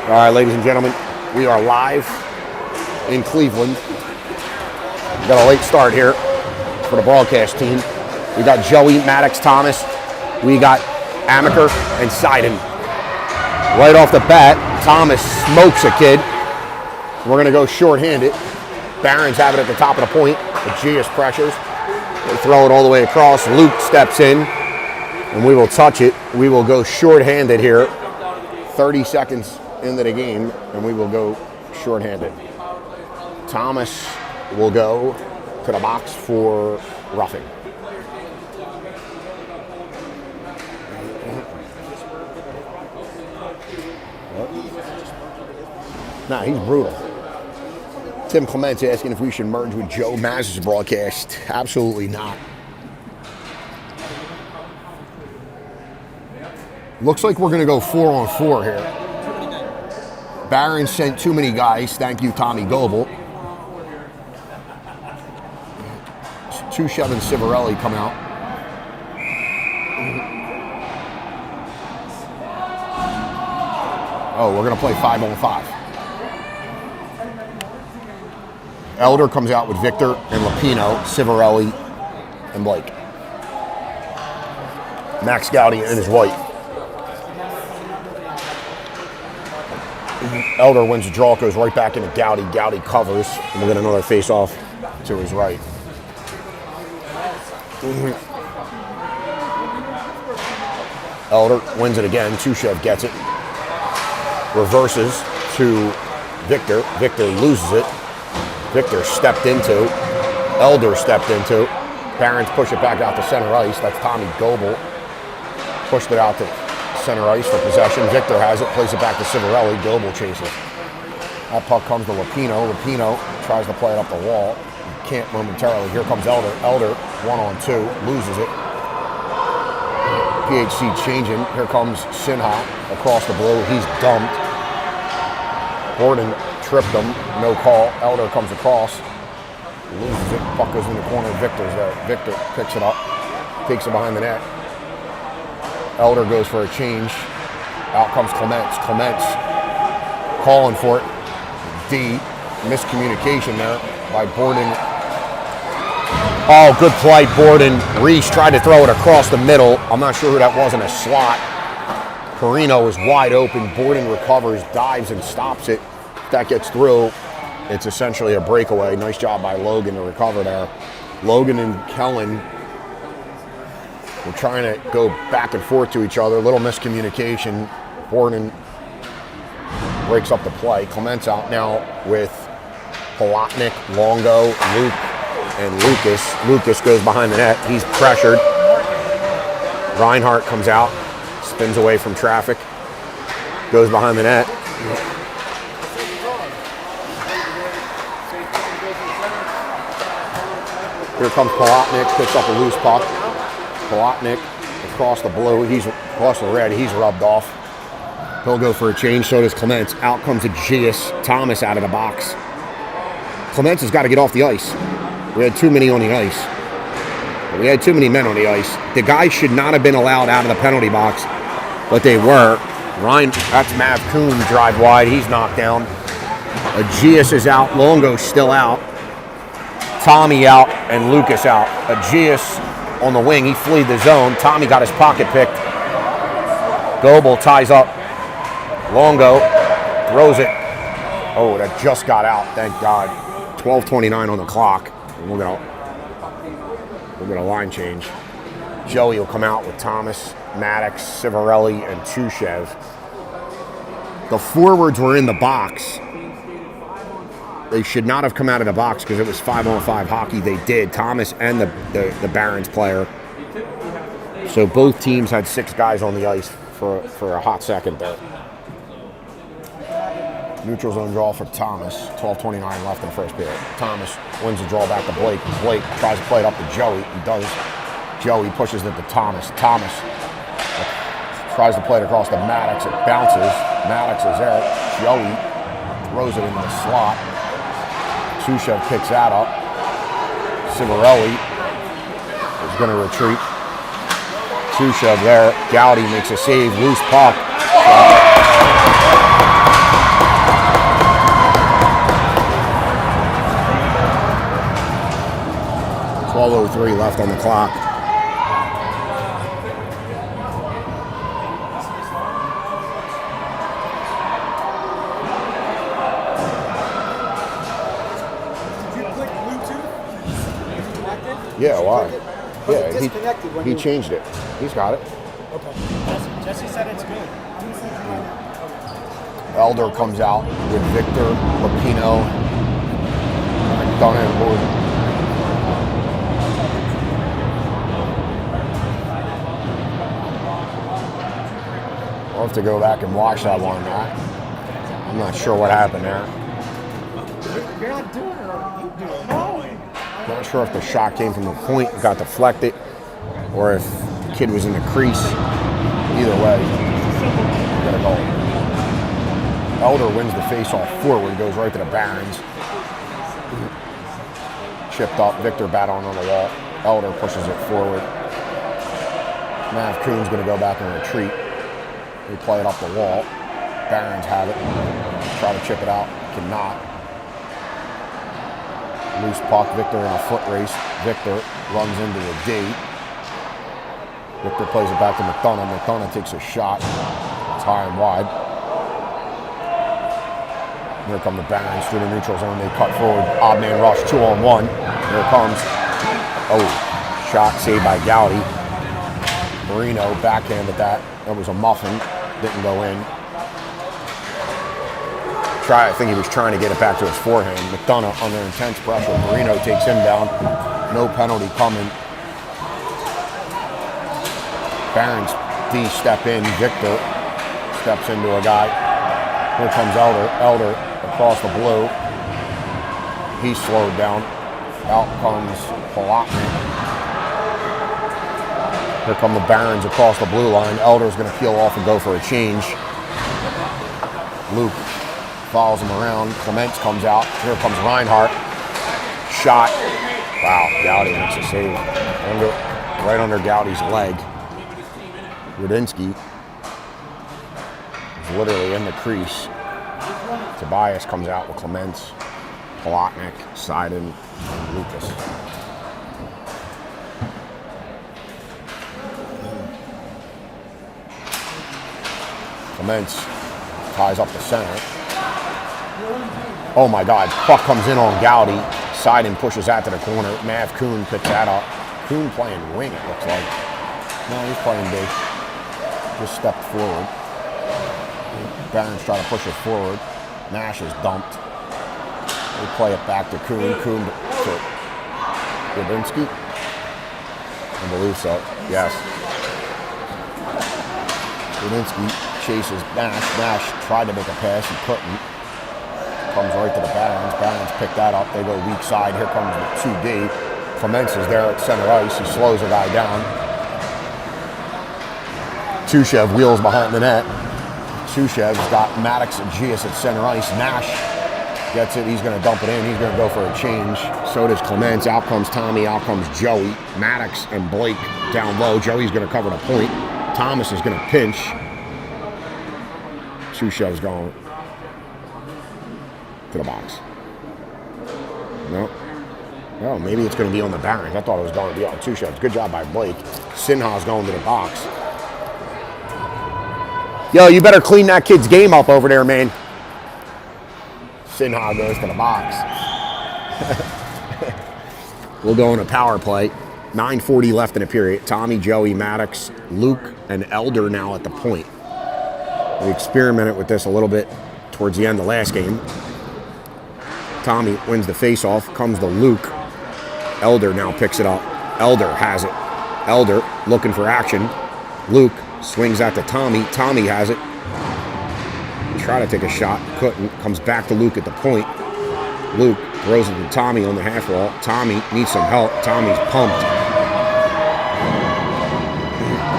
All right, ladies and gentlemen, we are live in Cleveland. We got a late start here for the broadcast team. We got Joey, Maddox, Thomas. We got Amaker and Seiden. Right off the bat, Thomas smokes a kid. We're going to go short-handed. Barons have it at the top of the point. Aegeus pressures. They throw it all the way across. Luke steps in, and we will touch it. We will go short-handed here. 30 seconds into the game, and we will go short-handed. Thomas will go to the box for roughing. Nah, he's brutal. Tim Clement's asking if we should merge with Joe Maz's broadcast. Absolutely not. Looks like we're going to go 4-on-4 here. Barons sent too many guys. Thank you, Tommy Goebel. Tushev and Civarelli come out. Oh, we're going to play 5-on-5. Elder comes out with Victor and Lapino, Civarelli, and Blake. Max Gowdy and his white. Elder wins the draw, goes right back into Gowdy. Gowdy covers, and we'll get another face-off to his right. Elder wins it again. Tushev gets it. Reverses to Victor. Victor loses it. Victor stepped into. Elder stepped into. Barons push it back out to center ice. That's Tommy Goebel. Pushed it out to center ice for possession. Victor has it, plays it back to Civarelli. Goebel chases. That puck comes to Lapino. Lapino tries to play it up the wall. Can't momentarily. Here comes Elder. Elder, 1-on-2, loses it. PHC changing. Here comes Sinha across the blue. He's dumped. Borden tripped him. No call. Elder comes across. Loses it. Puck goes in the corner. Victor's there. Victor picks it up. Takes it behind the net. Elder goes for a change. Out comes Clements. Clements calling for it. D. Miscommunication there by Borden. Oh, good play, Borden. Reese tried to throw it across the middle. I'm not sure who that was in a slot. Perino is wide open. Borden recovers, dives, and stops it. If that gets through, it's essentially a breakaway. Nice job by Logan to recover there. Logan and Kellen were trying to go back and forth to each other. A little miscommunication. Borden breaks up the play. Clements out now with Palatnik, Longo, Luke, and Lucas. Lucas goes behind the net. He's pressured. Reinhardt comes out, spins away from traffic, goes behind the net. Here comes Palatnik, picks up a loose puck. Palatnik across the blue. He's across the red. He's rubbed off. He'll go for a change. So does Clements. Out comes Aegeus. Thomas out of the box. Clements has got to get off the ice. We had too many on the ice. We had too many men on the ice. The guys should not have been allowed out of the penalty box, but they were. That's Mav Kuhn drive wide. He's knocked down. Aegeus is out. Longo's still out. Tommy out and Lucas out. Aegeus on the wing. He fled the zone. Tommy got his pocket picked. Goebel ties up. Longo throws it. Oh, that just got out. Thank God. 12:29 on the clock. And we're gonna line change. Joey will come out with Thomas, Maddox, Civarelli, and Tushev. The forwards were in the box. They should not have come out of the box because it was 5-on-5 hockey. They did. Thomas and the Barons player. So both teams had 6 guys on the ice for a hot second there. Neutral zone draw for Thomas. 12:29 left in the first period. Thomas wins the draw back to Blake. Blake tries to play it up to Joey. He does. Joey pushes it to Thomas. Thomas tries to play it across to Maddox. It bounces. Maddox is there. Joey throws it into the slot. Tushev picks that up. Civarelli is going to retreat. Tushev there. Gowdy makes a save. Loose puck. 12:03 left on the clock. Yeah, why? Yeah, he changed it. He's got it. Okay. Jesse said it's good. Elder comes out with Victor, Lapino, McDonough, and Gordon. I'll have to go back and watch that one. I'm not sure what happened there. You're not doing it, or you do it? No. Not sure if the shot came from the point, got deflected, or if the kid was in the crease. Either way, got a goal. Elder wins the face-off forward, goes right to the Barons. Chipped up, Victor battling on the wall. Elder pushes it forward. Mav Kuhn's going to go back and retreat. They play it up the wall. Barons have it. Try to chip it out. Cannot. Loose puck, Victor in a foot race. Victor runs into the D. Victor plays it back to McDonough. McDonough takes a shot. It's high and wide. Here come the Barons through the neutral zone. They cut forward. Odd man rush, 2-on-1. Here it comes. Oh, shot saved by Gowdy. Marino backhanded that. That was a muffin. Didn't go in. I think he was trying to get it back to his forehand. McDonough under intense pressure. Marino takes him down. No penalty coming. Barons D step in. Victor steps into a guy. Here comes Elder. Elder across the blue. He's slowed down. Out comes Polotnik. Here come the Barons across the blue line. Elder's going to peel off and go for a change. Luke follows him around. Clements comes out. Here comes Reinhardt. Shot. Wow, Gowdy makes a save. Right under Gowdy's leg. Rudinsky is literally in the crease. Tobias comes out with Clements, Polotnik, Seiden, and Lucas. Clements ties up the center. Oh my God, puck comes in on Gowdy. Seiden pushes that to the corner. Mav Kuhn picks that up. Kuhn playing wing, it looks like. No, he's playing big. Just stepped forward. Barons try to push it forward. Nash is dumped. They play it back to Kuhn. Kuhn to Grabinski. I believe so. Yes. Grabinski chases Nash. Nash tried to make a pass. He couldn't. Comes right to the Barons. Barons pick that up. They go weak side. Here comes the 2D. Clements is there at center ice. He slows a guy down. Tushev wheels behind the net. Tushev's got Maddox and Gias at center ice. Nash gets it. He's going to dump it in. He's going to go for a change. So does Clements. Out comes Tommy. Out comes Joey. Maddox and Blake down low. Joey's going to cover the point. Thomas is going to pinch. Tushev's going to the box. No. Oh, maybe it's going to be on the Barons. I thought it was going to be on Tushev's. Good job by Blake. Sinha's going to the box. Yo, you better clean that kid's game up over there, man. Sinha goes to the box. We'll go in a power play. 9:40 left in the period. Tommy, Joey, Maddox, Luke, and Elder now at the point. We experimented with this a little bit towards the end of the last game. Tommy wins the face-off, comes to Luke. Elder now picks it up. Elder has it. Elder looking for action. Luke swings out to Tommy. Tommy has it. Try to take a shot. Couldn't. Comes back to Luke at the point. Luke throws it to Tommy on the half wall. Tommy needs some help. Tommy's pumped.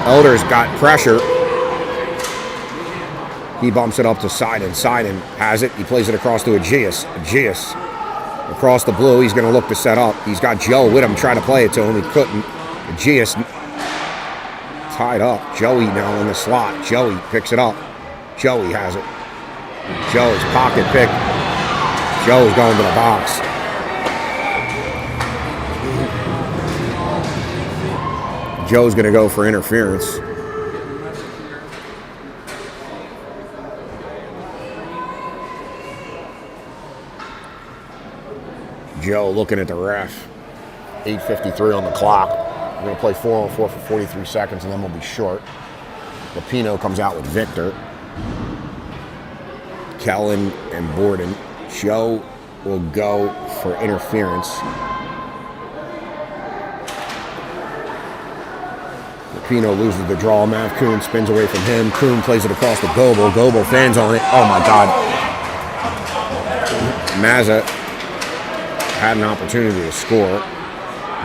Elder's got pressure. He bumps it up to Seiden. Seiden has it. He plays it across to Gias. Gias across the blue. He's going to look to set up. He's got Joe with him trying to play it to him. He couldn't. Gias tied up. Joey now in the slot. Joey picks it up. Joey has it. Joey's pocket pick. Joey's going to the box. Joe's going to go for interference. Joe looking at the ref. 8:53 on the clock. We're going to play 4-on-4 for 43 seconds, and then we'll be short. Lapino comes out with Victor. Kellen and Borden. Joe will go for interference. Lapino loses the draw. Mav Kuhn spins away from him. Kuhn plays it across to Goebel. Goebel fans on it. Oh my God. Mazza had an opportunity to score.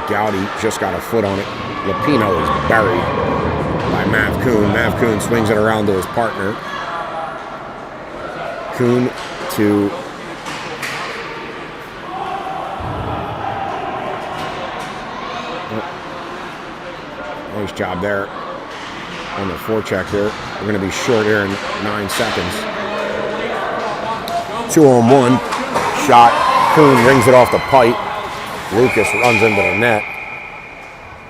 Gowdy just got a foot on it. Lapino is buried by Mav Kuhn. Mav Kuhn swings it around to his partner. Kuhn to nice job there on the forecheck here. We're going to be short here in 9 seconds. 2-on-1 shot. Kuhn rings it off the pipe. Lucas runs into the net.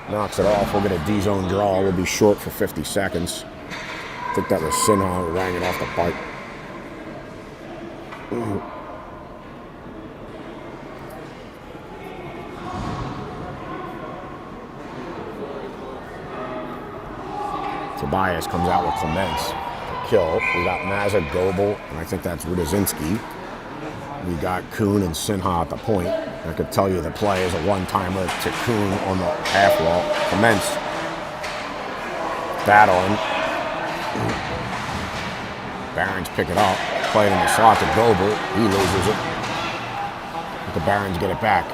Knocks it off. We'll get a D-zone draw. We'll be short for 50 seconds. I think that was Sinha who rang it off the pipe. Tobias comes out with Clements to kill. We got Mazza, Goebel, and I think that's Rudazinski. We got Kuhn and Sinha at the point. I could tell you the play is a one-timer to Kuhn on the half wall. Clements. That on. Barons pick it up. Play it in the slot to Goebel. He loses it. But the Barons get it back.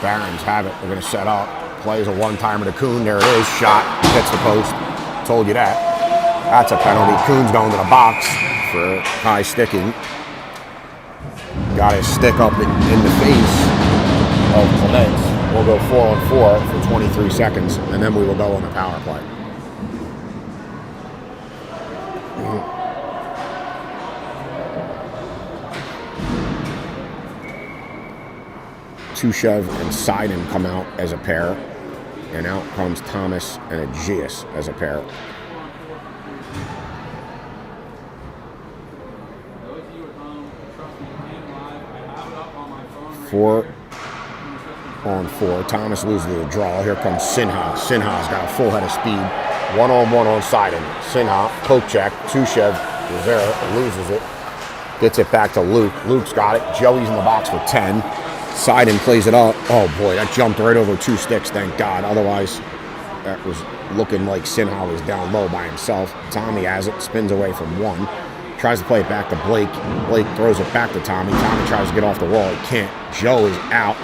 Barons have it. They're going to set up. Plays a one-timer to Kuhn. There it is. Shot. Hits the post. Told you that. That's a penalty. Kuhn's going to the box for high sticking. Got his stick up in the face of Clements. We'll go 4-on-4 for 23 seconds, and then we will go on the power play. Tushev and Seiden come out as a pair, and out comes Thomas and Aegeus as a pair. Four on 4. Thomas loses the draw. Here comes Sinha. Sinha's got a full head of speed. 1-on-1 on Seiden. Sinha, poke check. Tushev is there, loses it. Gets it back to Luke. Luke's got it. Joey's in the box for 10. Seiden plays it up. Oh boy, that jumped right over 2 sticks, thank God. Otherwise, that was looking like Sinha was down low by himself. Tommy has it, spins away from 1. Tries to play it back to Blake. Blake throws it back to Tommy. Tommy tries to get off the wall. He can't. Joe is out.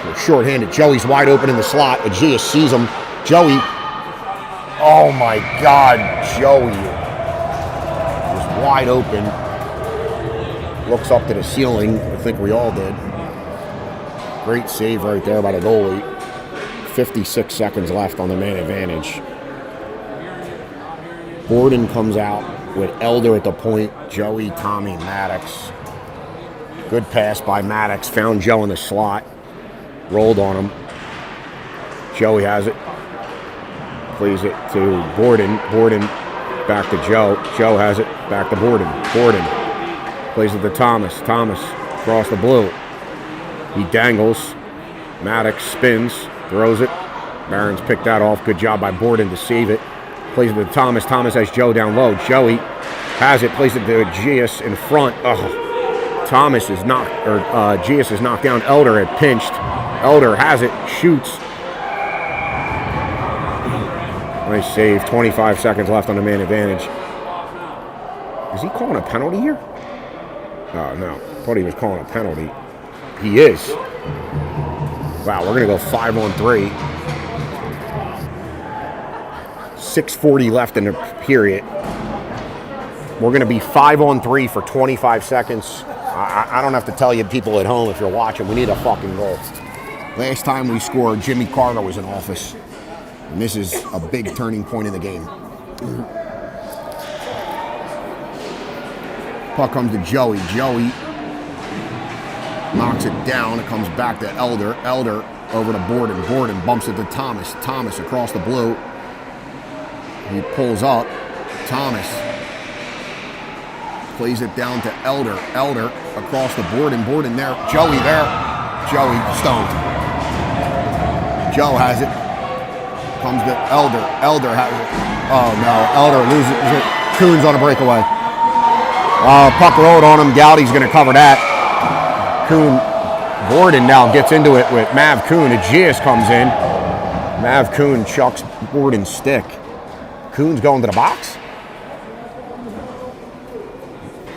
We're short-handed. Joey's wide open in the slot. Aegeus sees him. Joey. Oh my God. Joey is wide open. Looks up to the ceiling. I think we all did. Great save right there by the goalie. 56 seconds left on the man advantage. Borden comes out with Elder at the point. Joey, Tommy, Maddox. Good pass by Maddox. Found Joe in the slot. Rolled on him. Joey has it. Plays it to Borden. Borden back to Joe. Joe has it. Back to Borden. Borden plays it to Thomas. Thomas across the blue. He dangles. Maddox spins. Throws it. Barons picked that off. Good job by Borden to save it. Plays it to Thomas. Thomas has Joe down low. Joey has it. Plays it to Aegeus in front. Thomas is knocked, or Aegeus is knocked down. Elder had pinched. Elder has it. Shoots. Nice save. 25 seconds left on the man advantage. Is he calling a penalty here? Oh, no. Thought he was calling a penalty. He is. Wow, we're going to go 5-on-3. 6:40 left in the period. We're going to be 5-on-3 for 25 seconds. I don't have to tell you people at home if you're watching, we need a fucking goal. Last time we scored, Jimmy Carter was in office. And this is a big turning point in the game. Puck comes to Joey. Joey knocks it down. It comes back to Elder. Elder over to Borden. Borden bumps it to Thomas. Thomas across the blue. He pulls up. Thomas plays it down to Elder. Elder across the board and there. Joey there. Joey stoned. Joe has it. Comes to Elder. Elder has it. Oh no, Elder loses it. Coons on a breakaway. Puck rolled on him. Gowdy's going to cover that. Coon. Borden now gets into it with Mav Coon. Aegeus comes in. Mav Coon chucks Borden's stick. Coon's going to the box?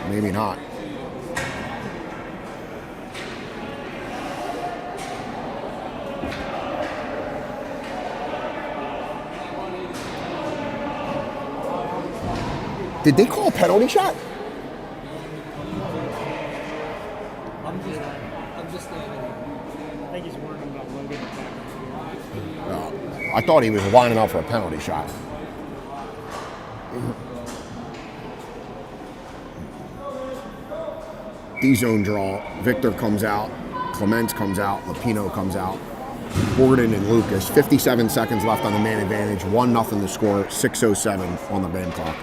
Maybe not. Did they call a penalty shot? I think he's working about Logan. I thought he was lining up for a penalty shot. D-zone draw. Victor comes out. Clements comes out. Lapino comes out. Borden and Lucas. 57 seconds left on the man advantage. 1-0 to score. 6:07 on the game clock.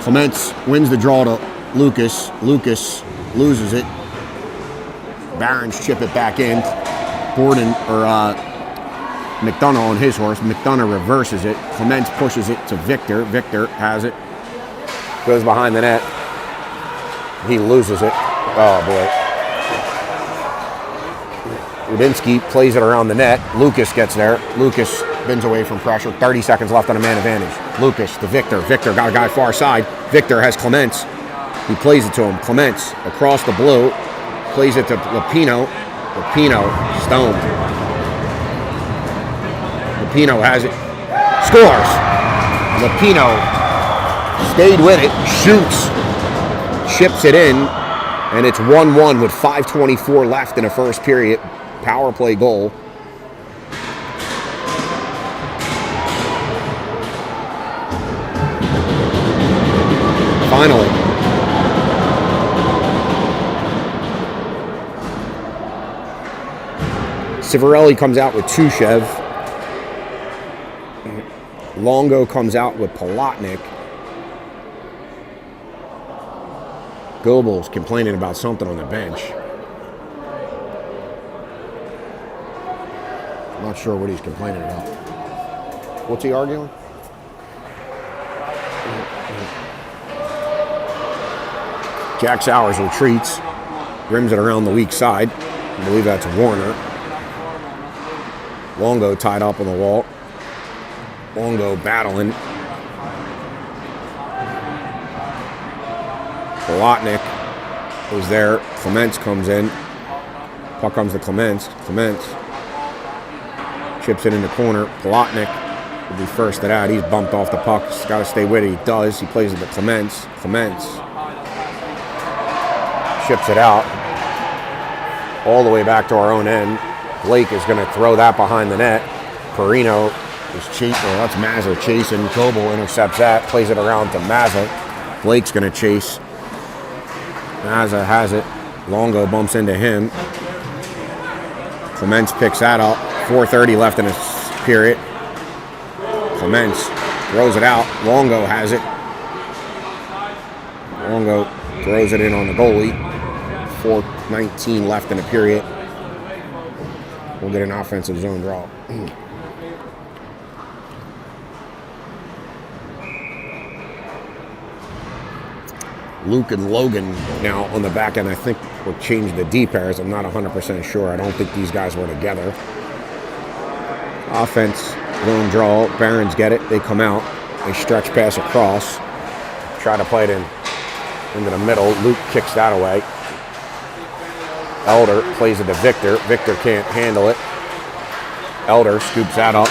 Clements wins the draw to Lucas. Lucas loses it. Barons chip it back in. Borden or McDonough on his horse. McDonough reverses it. Clements pushes it to Victor. Victor has it. Goes behind the net. He loses it. Oh boy. Rudinsky plays it around the net. Lucas gets there. Lucas bends away from pressure. 30 seconds left on a man advantage. Lucas to Victor. Victor got a guy far side. Victor has Clements. He plays it to him. Clements across the blue. Plays it to Lapino. Lapino stoned. Lapino has it. Scores. Lapino stayed with it. Shoots. Chips it in. And it's 1-1 with 5:24 left in the first period. Power play goal. Finally. Civarelli comes out with Tushev. Longo comes out with Palatnik. Goebel's complaining about something on the bench. I'm not sure what he's complaining about. What's he arguing? Jack Sowers retreats. Rims it around the weak side. I believe that's Warner. Longo tied up on the wall. Longo battling. Palatnik was there. Clements comes in. Puck comes to Clements. Clements chips it in the corner. Palatnik will be first to that. He's bumped off the puck. He's got to stay with it. He does. He plays it to Clements. Clements chips it out all the way back to our own end. Blake is going to throw that behind the net. Perino is chasing. That's Mazza chasing. Coble intercepts that. Plays it around to Mazza. Blake's going to chase. Mazza has it. Longo bumps into him. Clements picks that up. 4:30 left in this period. Clements throws it out. Longo has it. Longo throws it in on the goalie. 4:19 left in the period. We'll get an offensive zone draw. Luke and Logan now on the back end, I think, will change the D pairs. I'm not 100% sure. I don't think these guys were together. Offense, zone draw. Barons get it. They come out. They stretch pass across. Try to play it into the middle. Luke kicks that away. Elder plays it to Victor. Victor can't handle it. Elder scoops that up.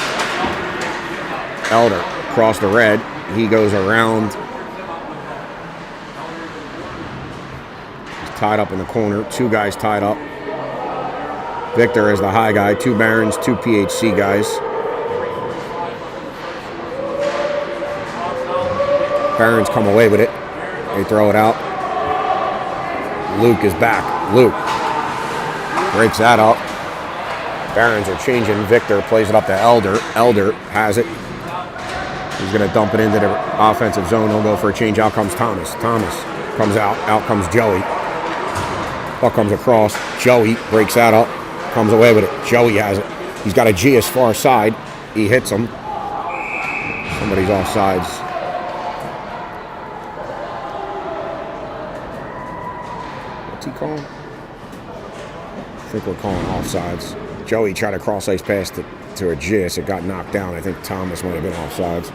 Elder across the red. He goes around. He's tied up in the corner. Two guys tied up. Victor is the high guy. Two Barons, two PHC guys. Barons come away with it. They throw it out. Luke is back. Luke breaks that up. Barons are changing. Victor plays it up to Elder. Elder has it. He's going to dump it into the offensive zone. He'll go for a change. Out comes Thomas. Thomas comes out. Out comes Joey. Puck comes across. Joey breaks that up. Comes away with it. Joey has it. He's got a G as far side. He hits him. Somebody's offsides. What's he calling? I think we're calling offsides. Joey tried to cross ice pass to a Gis. It got knocked down. I think Thomas might have been offsides.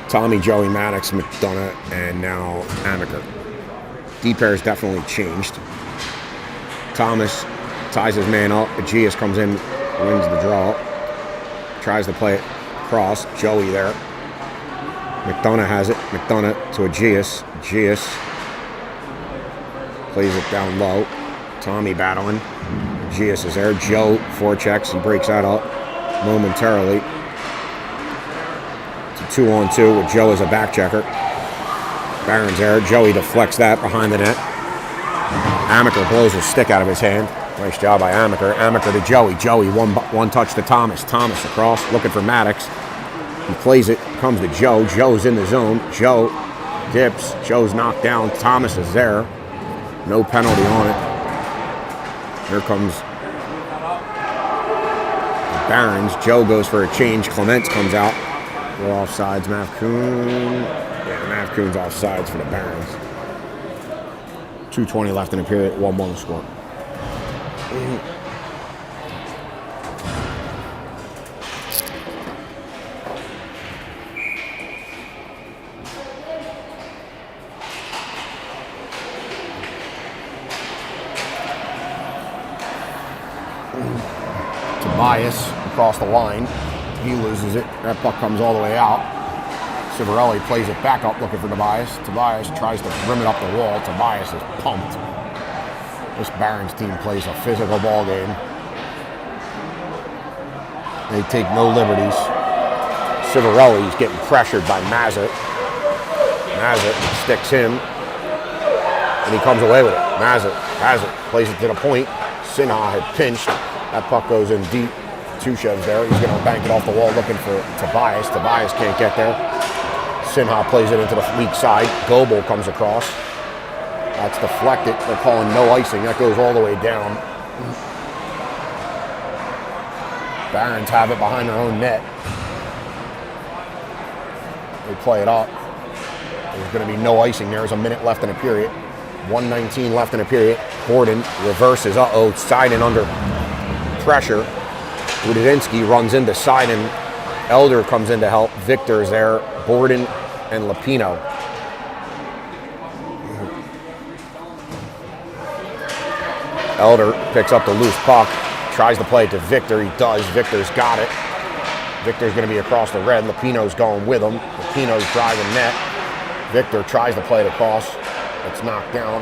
Tommy, Joey, Maddox, McDonough, and now Amaker. D-pair's definitely changed. Thomas ties his man up. Aegeus comes in, wins the draw. Tries to play it across. Joey there. McDonough has it. McDonough to Aegeus. Aegeus plays it down low. Tommy battling. Aegeus is there. Joe forechecks. He breaks that up momentarily. It's a 2-on-2 with Joe as a back checker. Barons there. Joey deflects that behind the net. Amaker blows his stick out of his hand. Nice job by Amaker. Amaker to Joey. Joey, one touch to Thomas. Thomas across, looking for Maddox. He plays it, comes to Joe. Joe's in the zone. Joe dips. Joe's knocked down. Thomas is there. No penalty on it. Here comes the Barons. Joe goes for a change. Clements comes out. We're offsides. Mavcoon. Yeah, Mavcoon's offsides for the Barons. 2:20 left in the period. 1-1 score. Tobias across the line. He loses it. That puck comes all the way out. Civarelli plays it back up looking for Tobias. Tobias tries to rim it up the wall. Tobias is pumped. This Barons team plays a physical ball game. They take no liberties. Civarelli's getting pressured by Mazet. Mazet sticks him, and he comes away with it. Mazet plays it to the point. Sinha had pinched. That puck goes in deep. Tushev's there. He's going to bank it off the wall looking for Tobias. Tobias can't get there. Sinha plays it into the weak side. Goebel comes across. That's deflected. They're calling no icing. That goes all the way down. Barons have it behind their own net. They play it up. There's going to be no icing. There's a minute left in the period. 1:19 left in the period. Gordon reverses. Seiden under pressure. Udinski runs into Seiden. Elder comes in to help. Victor's there. Borden and Lapino. Elder picks up the loose puck. Tries to play it to Victor. He does. Victor's got it. Victor's going to be across the red. Lapino's going with him. Lapino's driving net. Victor tries to play it across. It's knocked down.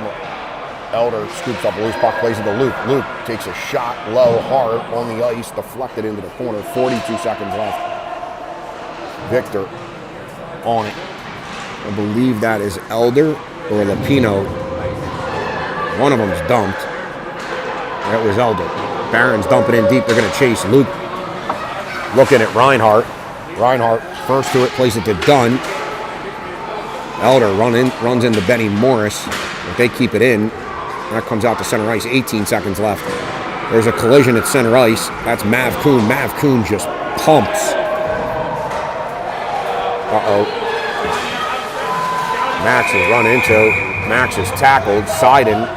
Elder scoops up a loose puck, plays it to Luke. Luke takes a shot low, hard on the ice, deflected into the corner. 42 seconds left. Victor on it. I believe that is Elder or Lapino. One of them's dumped. That was Elder. Barons dumping in deep. They're going to chase Luke. Looking at Reinhardt. Reinhardt first to it, plays it to Dunn. Elder runs into Benny Morris. But they keep it in. That comes out to center ice. 18 seconds left. There's a collision at center ice. That's Mavcoon. Mavcoon just pumps. Max is run into. Max is tackled. Seiden.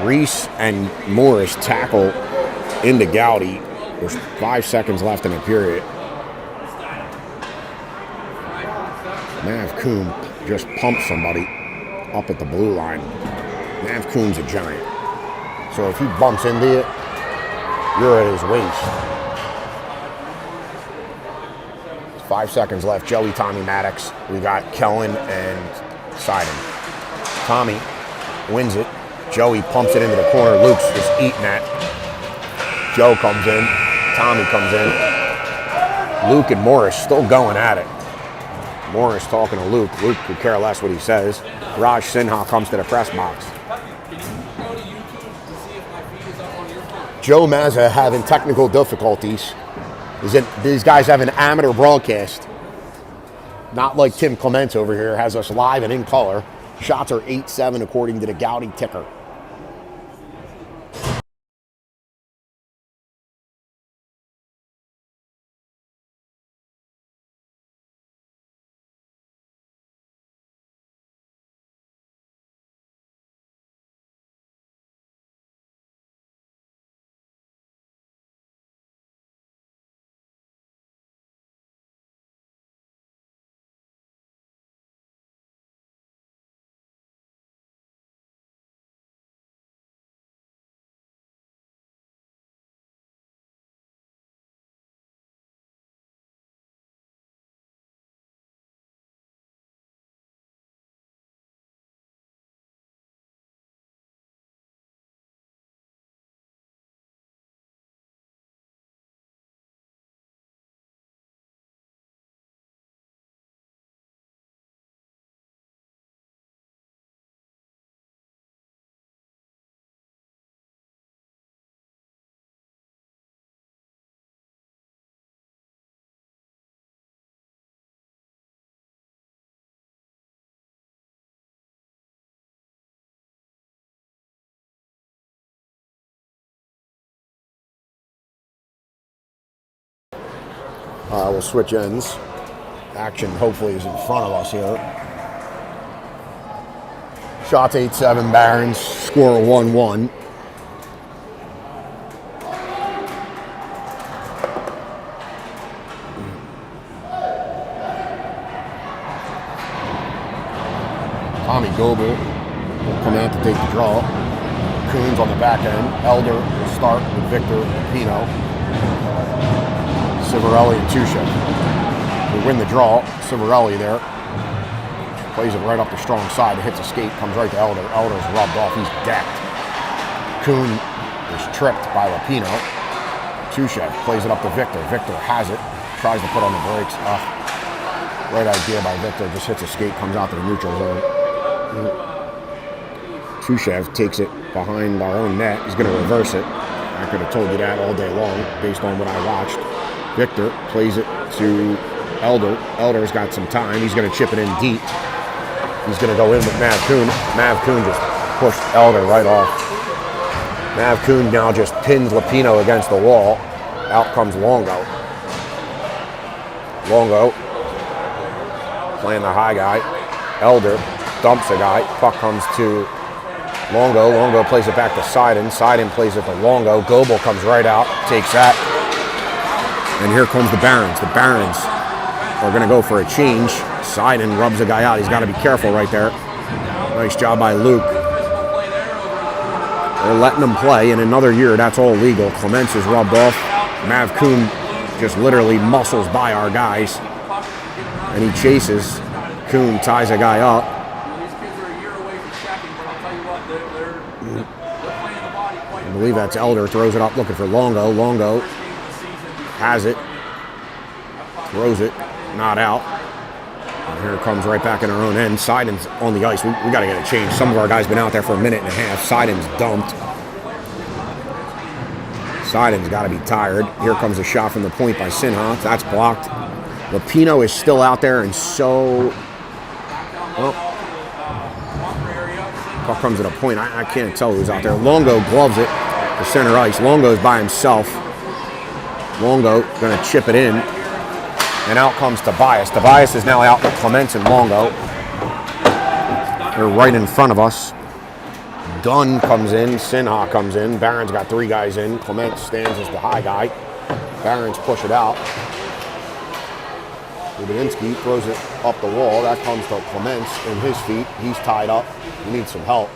Reese and Morris tackle into Gowdy. There's 5 seconds left in the period. Mavcoon just pumped somebody up at the blue line. Mavcoon's a giant. So if he bumps into you, you're at his waist. 5 seconds left. Joey, Tommy, Maddox. We got Kellen and Seiden. Tommy wins it. Joey pumps it into the corner. Luke's just eating that. Joe comes in. Tommy comes in. Luke and Morris still going at it. Morris talking to Luke. Luke could care less what he says. Raj Sinha comes to the press box. Joe Mazza having technical difficulties. These guys have an amateur broadcast. Not like Tim Clements over here has us live and in color. Shots are 8-7 according to the Gowdy ticker. We'll switch ends. Action hopefully is in front of us here. Shots 8-7 Barons, score 1-1. Tommy Goebel will come out to take the draw. Coons on the back end. Elder will start with Victor Pino. Civarelli and Tusha. We win the draw. Civarelli there. Plays it right up the strong side. It hits a skate. Comes right to Elder. Elder's rubbed off. He's decked. Kuhn is tripped by Lapino. Tushev plays it up to Victor. Victor has it. Tries to put on the brakes. Right idea by Victor. Just hits a skate. Comes out to the neutral zone. Tushev takes it behind our own net. He's going to reverse it. I could have told you that all day long based on what I watched. Victor plays it to Elder. Elder's got some time. He's going to chip it in deep. He's going to go in with Mav Kuhn. Mav Kuhn just pushed Elder right off. Mav Kuhn now just pins Lapino against the wall. Out comes Longo. Longo playing the high guy. Elder dumps a guy. Puck comes to Longo. Longo plays it back to Seiden. Seiden plays it to Longo. Goebel comes right out, takes that. And here comes the Barons. The Barons are going to go for a change. Seiden rubs a guy out. He's got to be careful right there. Nice job by Luke. They're letting them play. In another year, that's all legal. Clements is rubbed off. Mav Kuhn just literally muscles by our guys. And he chases. Kuhn ties a guy up. I believe that's Elder. Throws it up looking for Longo. Longo has it, throws it, not out. And here it comes right back in our own end. Seiden's on the ice. We got to get a change. Some of our guys been out there for a minute and a half. Seiden's dumped. Seiden's got to be tired. Here comes a shot from the point by Sinha. That's blocked. Lapino is still out there, and so... Well, puck comes at a point. I can't tell who's out there. Longo gloves it to center ice. Longo's by himself. Longo going to chip it in, and out comes Tobias. Tobias is now out with Clements and Longo. They're right in front of us. Gunn comes in, Sinha comes in. Barons got 3 guys in. Clements stands as the high guy. Barons push it out. Rubinsky throws it up the wall. That comes to Clements and his feet. He's tied up. He needs some help.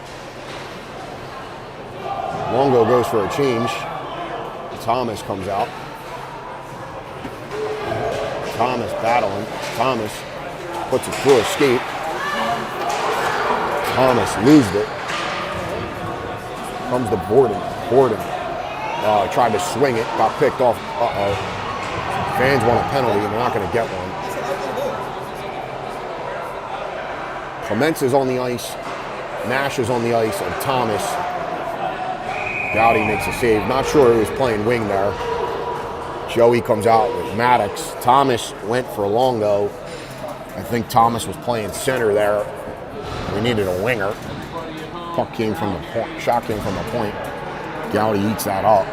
Longo goes for a change. Thomas comes out. Thomas battling. Thomas puts it through a skate. Thomas loses it. Comes to Borden. Borden tried to swing it. Got picked off. Fans want a penalty and they're not going to get one. Clements is on the ice. Nash is on the ice. And Thomas Gowdy makes a save. Not sure who was playing wing there. Joey comes out with Maddox. Thomas went for Longo. I think Thomas was playing center there. We needed a winger. Puck came from the point. Shot came from the point. Gowdy eats that up.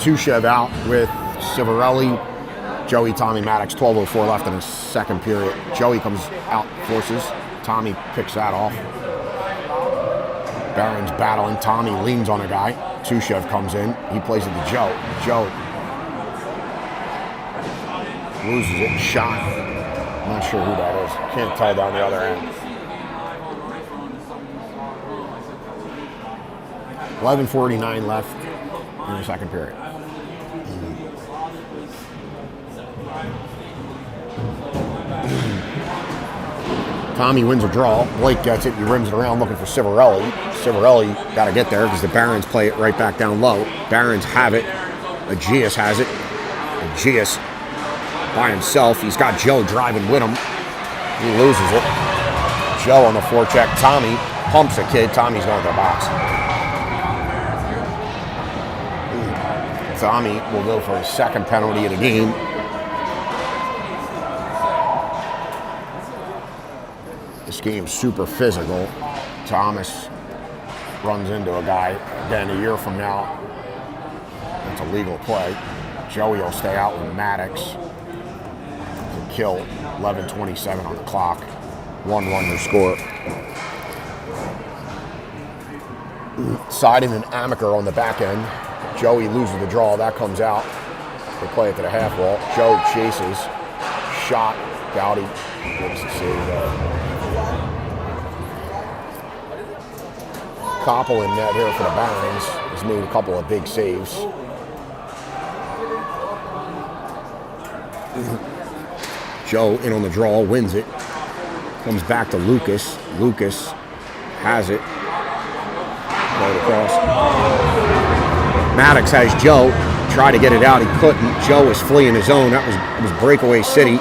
Tushev out with Civarelli. Joey, Tommy, Maddox. 12:04 left in the second period. Joey comes out, forces. Tommy picks that off. Barons battling. Tommy leans on a guy. Tushev comes in. He plays it to Joe. Joe loses it. Shot. I'm not sure who that is. Can't tell down the other end. 11:49 left in the second period. Tommy wins a draw. Blake gets it. He rims it around looking for Civarelli. Civarelli got to get there because the Barons play it right back down low. Barons have it. Aegeus has it. Aegeus by himself. He's got Joe driving with him. He loses it. Joe on the forecheck. Tommy pumps a kid. Tommy's going to the box. Tommy will go for his second penalty of the game. This game's super physical. Thomas runs into a guy. Again, a year from now, it's a legal play. Joey will stay out with Maddox to kill. 11:27 on the clock. 1-1 your score. Siding and Amaker on the back end. Joey loses the draw. That comes out. They play it to the half wall. Joe chases. Shot. Gowdy gets the save there. Koppel in net here for the Barons. He's made a couple of big saves. Joe in on the draw, wins it. Comes back to Lucas. Lucas has it. Right across. Maddox has Joe. Tried to get it out, he couldn't. Joe was fleeing his own. It was breakaway city.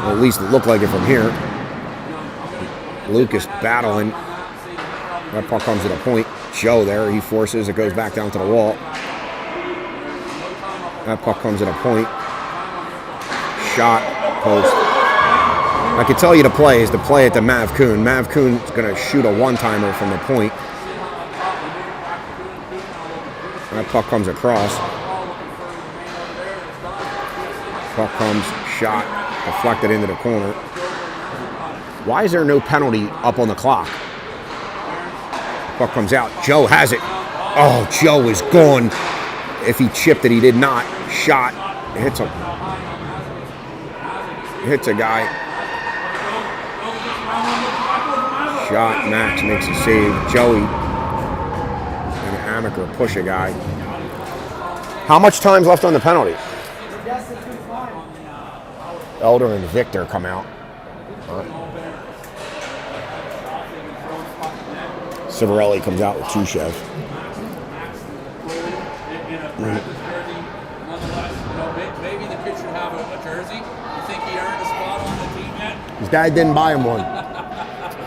Well, at least it looked like it from here. Lucas battling. That puck comes to the point. Joe there, he forces. It goes back down to the wall. That puck comes to the point. Shot, post. I can tell you the play is to play it to Mav Kuhn. Mav Kuhn's going to shoot a one-timer from the point. That puck comes across. Puck comes, shot, deflected into the corner. Why is there no penalty up on the clock? Puck comes out. Joe has it. Oh, Joe is gone. If he chipped it, he did not. Shot. It hits a guy. Shot. Max makes a save. Joey and Amaker push a guy. How much time's left on the penalty? Elder and Victor come out. Civarelli comes out with Tushev. Maybe the kid should have a jersey. You think he earned a spot on the team yet? His dad didn't buy him one.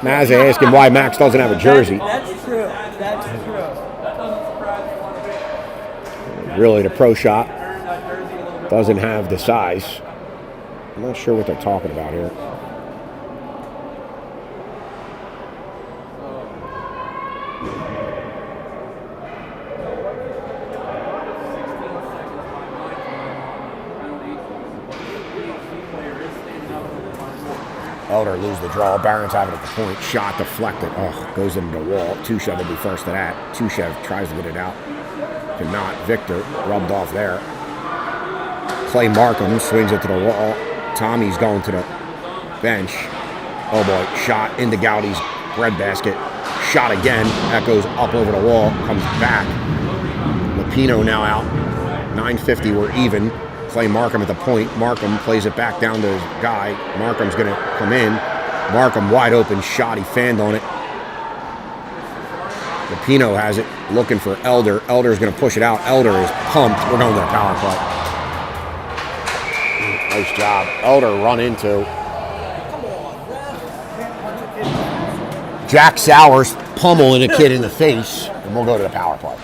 Mazza asked him why Max doesn't have a jersey. That's true. That's true. Really, the pro shop doesn't have the size. I'm not sure what they're talking about here. Elder lose the draw. Barons have it at the point. Shot deflected. Oh, goes into the wall. Tushev will be first to that. Tushev tries to get it out. Cannot. Victor rubbed off there. Clay Markham swings it to the wall. Tommy's going to the bench. Oh boy. Shot into Gowdy's breadbasket. Shot again. That goes up over the wall. Comes back. Lapino now out. 9:50. We're even. Clay Markham at the point. Markham plays it back down to his guy. Markham's going to come in. Markham wide open shot. He fanned on it. Lapino has it. Looking for Elder. Elder's going to push it out. Elder is pumped. We're going to the power play. Nice job. Elder run into Jack Sowers pummeling a kid in the face. and we'll go to the power play.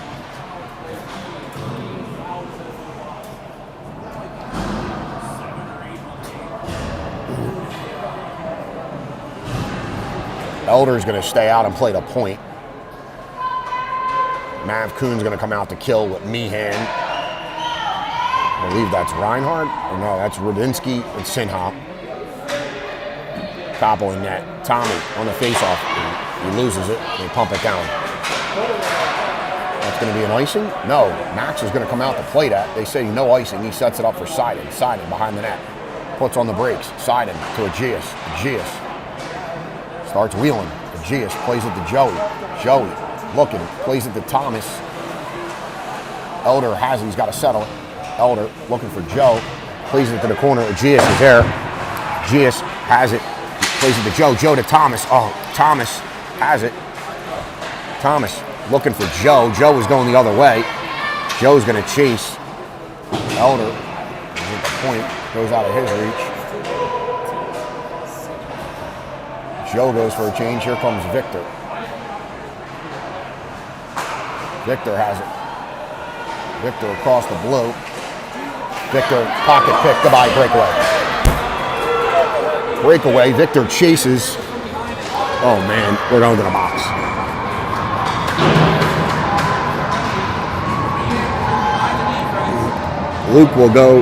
Elder's going to stay out and play the point. Mav Kuhn's going to come out to kill with Meehan. I believe that's Reinhardt. Or no, that's Rudinsky and Sinha. Koppel in net. Tommy on the faceoff. He loses it. They pump it down. That's going to be an icing? No. Max is going to come out to play that. They say no icing. He sets it up for Seiden. Seiden behind the net. Puts on the brakes. Seiden to Aegeus. Aegeus starts wheeling. Aegeus plays it to Joey. Joey looking. Plays it to Thomas. Elder has it. He's got to settle it. Elder looking for Joe. Plays it to the corner. Aegeus is there. Aegeus has it. Plays it to Joe. Joe to Thomas. Oh, Thomas has it. Thomas looking for Joe. Joe is going the other way. Joe's going to chase. Elder is at the point. Goes out of his reach. Joe goes for a change. Here comes Victor. Victor has it. Victor across the blue. Victor pocket pick. Goodbye, breakaway. Breakaway. Victor chases. Oh man, we're going to the box. Luke will go.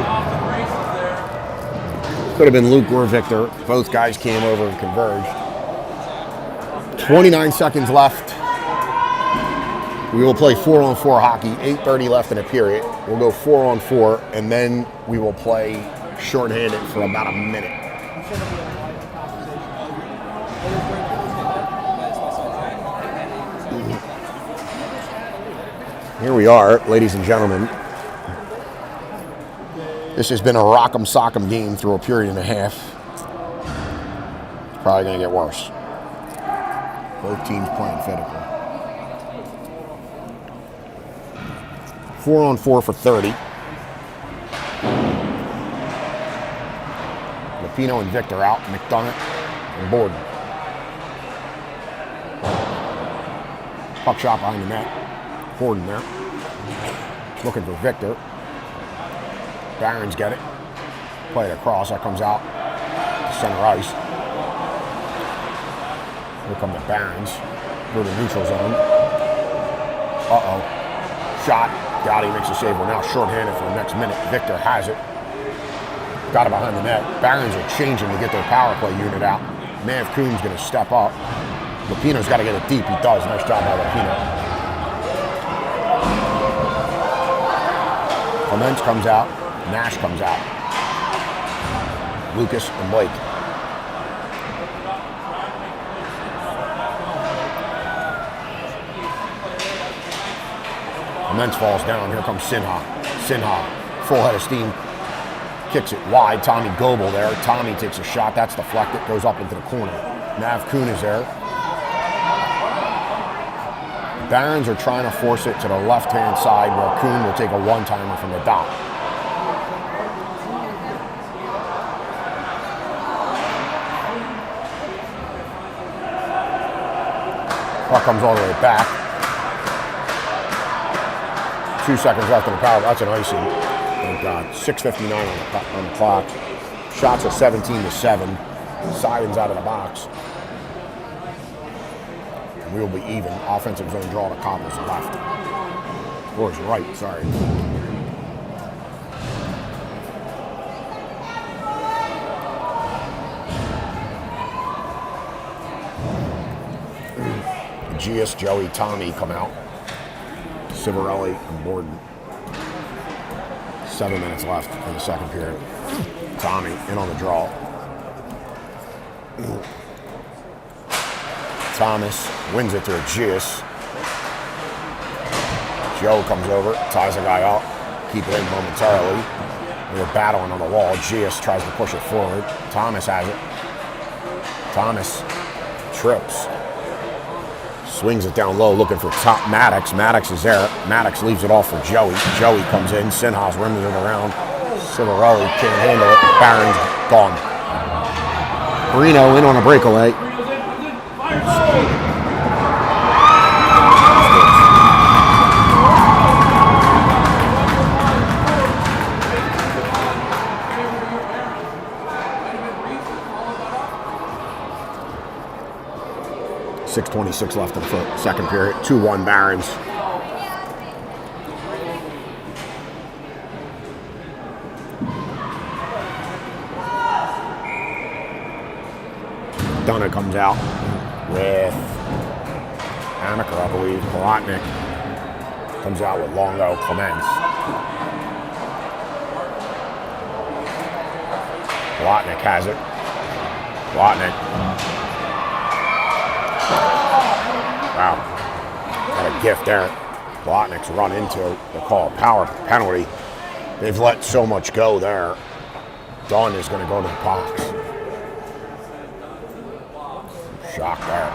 Could have been Luke or Victor. Both guys came over and converged. 29 seconds left. We will play 4-on-4 hockey. 8:30 left in a period. We'll go 4-on-4, and then we will play shorthanded for about a minute. Here we are, ladies and gentlemen. This has been a rock'em sock'em game through a period and a half. It's probably going to get worse. Both teams playing physically. 4-on-4 for 30. Lupino and Victor out. McDonough and Borden. Puck shot behind the net. Borden there. Looking for Victor. Barons get it. Play it across. That comes out to center ice. Here come the Barons. Through the neutral zone. Uh-oh. Shot. Got it. He makes a save. We're now shorthanded for the next minute. Victor has it. Got it behind the net. Barons are changing to get their power play unit out. Mav Kuhn's going to step up. Lupino's got to get it deep. He does. Nice job by Lupino. Clements comes out. Nash comes out. Lucas and Blake. Clements falls down. Here comes Sinha. Sinha, full head of steam. Kicks it wide. Tommy Goebel there. Tommy takes a shot. That's deflected. Goes up into the corner. Mav Kuhn is there. Barons are trying to force it to the left-hand side where Kuhn will take a one-timer from the dot. Puck comes all the way back. 2 seconds left in the power. That's an icing. Thank God. 6:59 on the clock. Shots are 17-7. Seiden's out of the box. And we will be even. Offensive zone draw to Koppel's left. Or his right, sorry. Aegeus, Joey, Tommy come out. Civarelli and Borden. 7 minutes left in the second period. Tommy in on the draw. Thomas wins it to Aegeus. Joe comes over, ties the guy up, keep it in momentarily. They're battling on the wall. Aegeus tries to push it forward. Thomas has it. Thomas trips. Swings it down low, looking for top Maddox. Maddox is there. Maddox leaves it off for Joey. Joey comes in. Sinha's rims it around. Civarelli can't handle it. Barron's gone. Marino in on a breakaway. 6:26 left in the second period. 2-1 Barons. Dunna comes out with Amaker, I believe. Kolotnik comes out with Longo, Clements. Kolotnik has it. Kolotnik. Wow. Got a gift there. Kolotnik's run into, they call a power penalty. They've let so much go there. Dunn is going to go to the box. Shock there.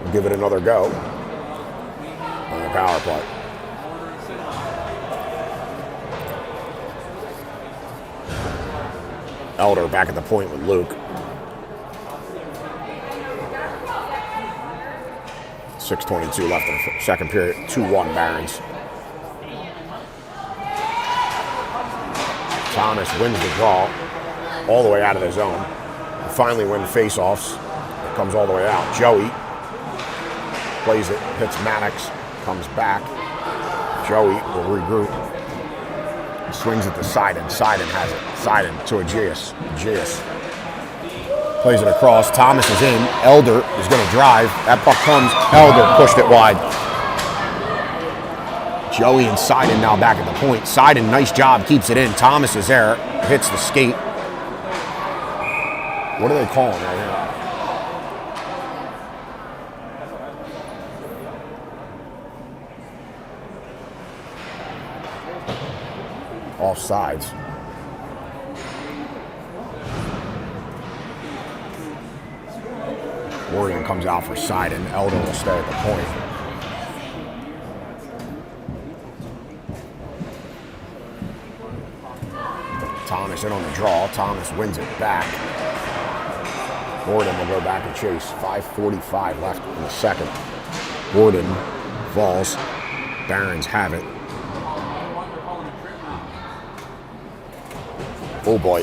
We'll give it another go on the power play. Elder back at the point with Luke. 6:22 left in the second period. 2-1 Barons. Thomas wins the draw all the way out of the zone. They finally win face-offs. It comes all the way out. Joey plays it, hits Maddox, comes back. Joey will regroup. Swings it to Seiden. Seiden has it. Seiden to Aegeus. Aegeus plays it across. Thomas is in. Elder is going to drive. That puck comes. Elder pushed it wide. Joey and Seiden now back at the point. Seiden, nice job, keeps it in. Thomas is there. Hits the skate. What are they calling right here? Offsides. Warrior comes out for Seiden. Elder will stay at the point. Thomas in on the draw. Thomas wins it back. Gordon will go back and chase. 5:45 left in the second. Gordon falls. Barons have it. Oh boy.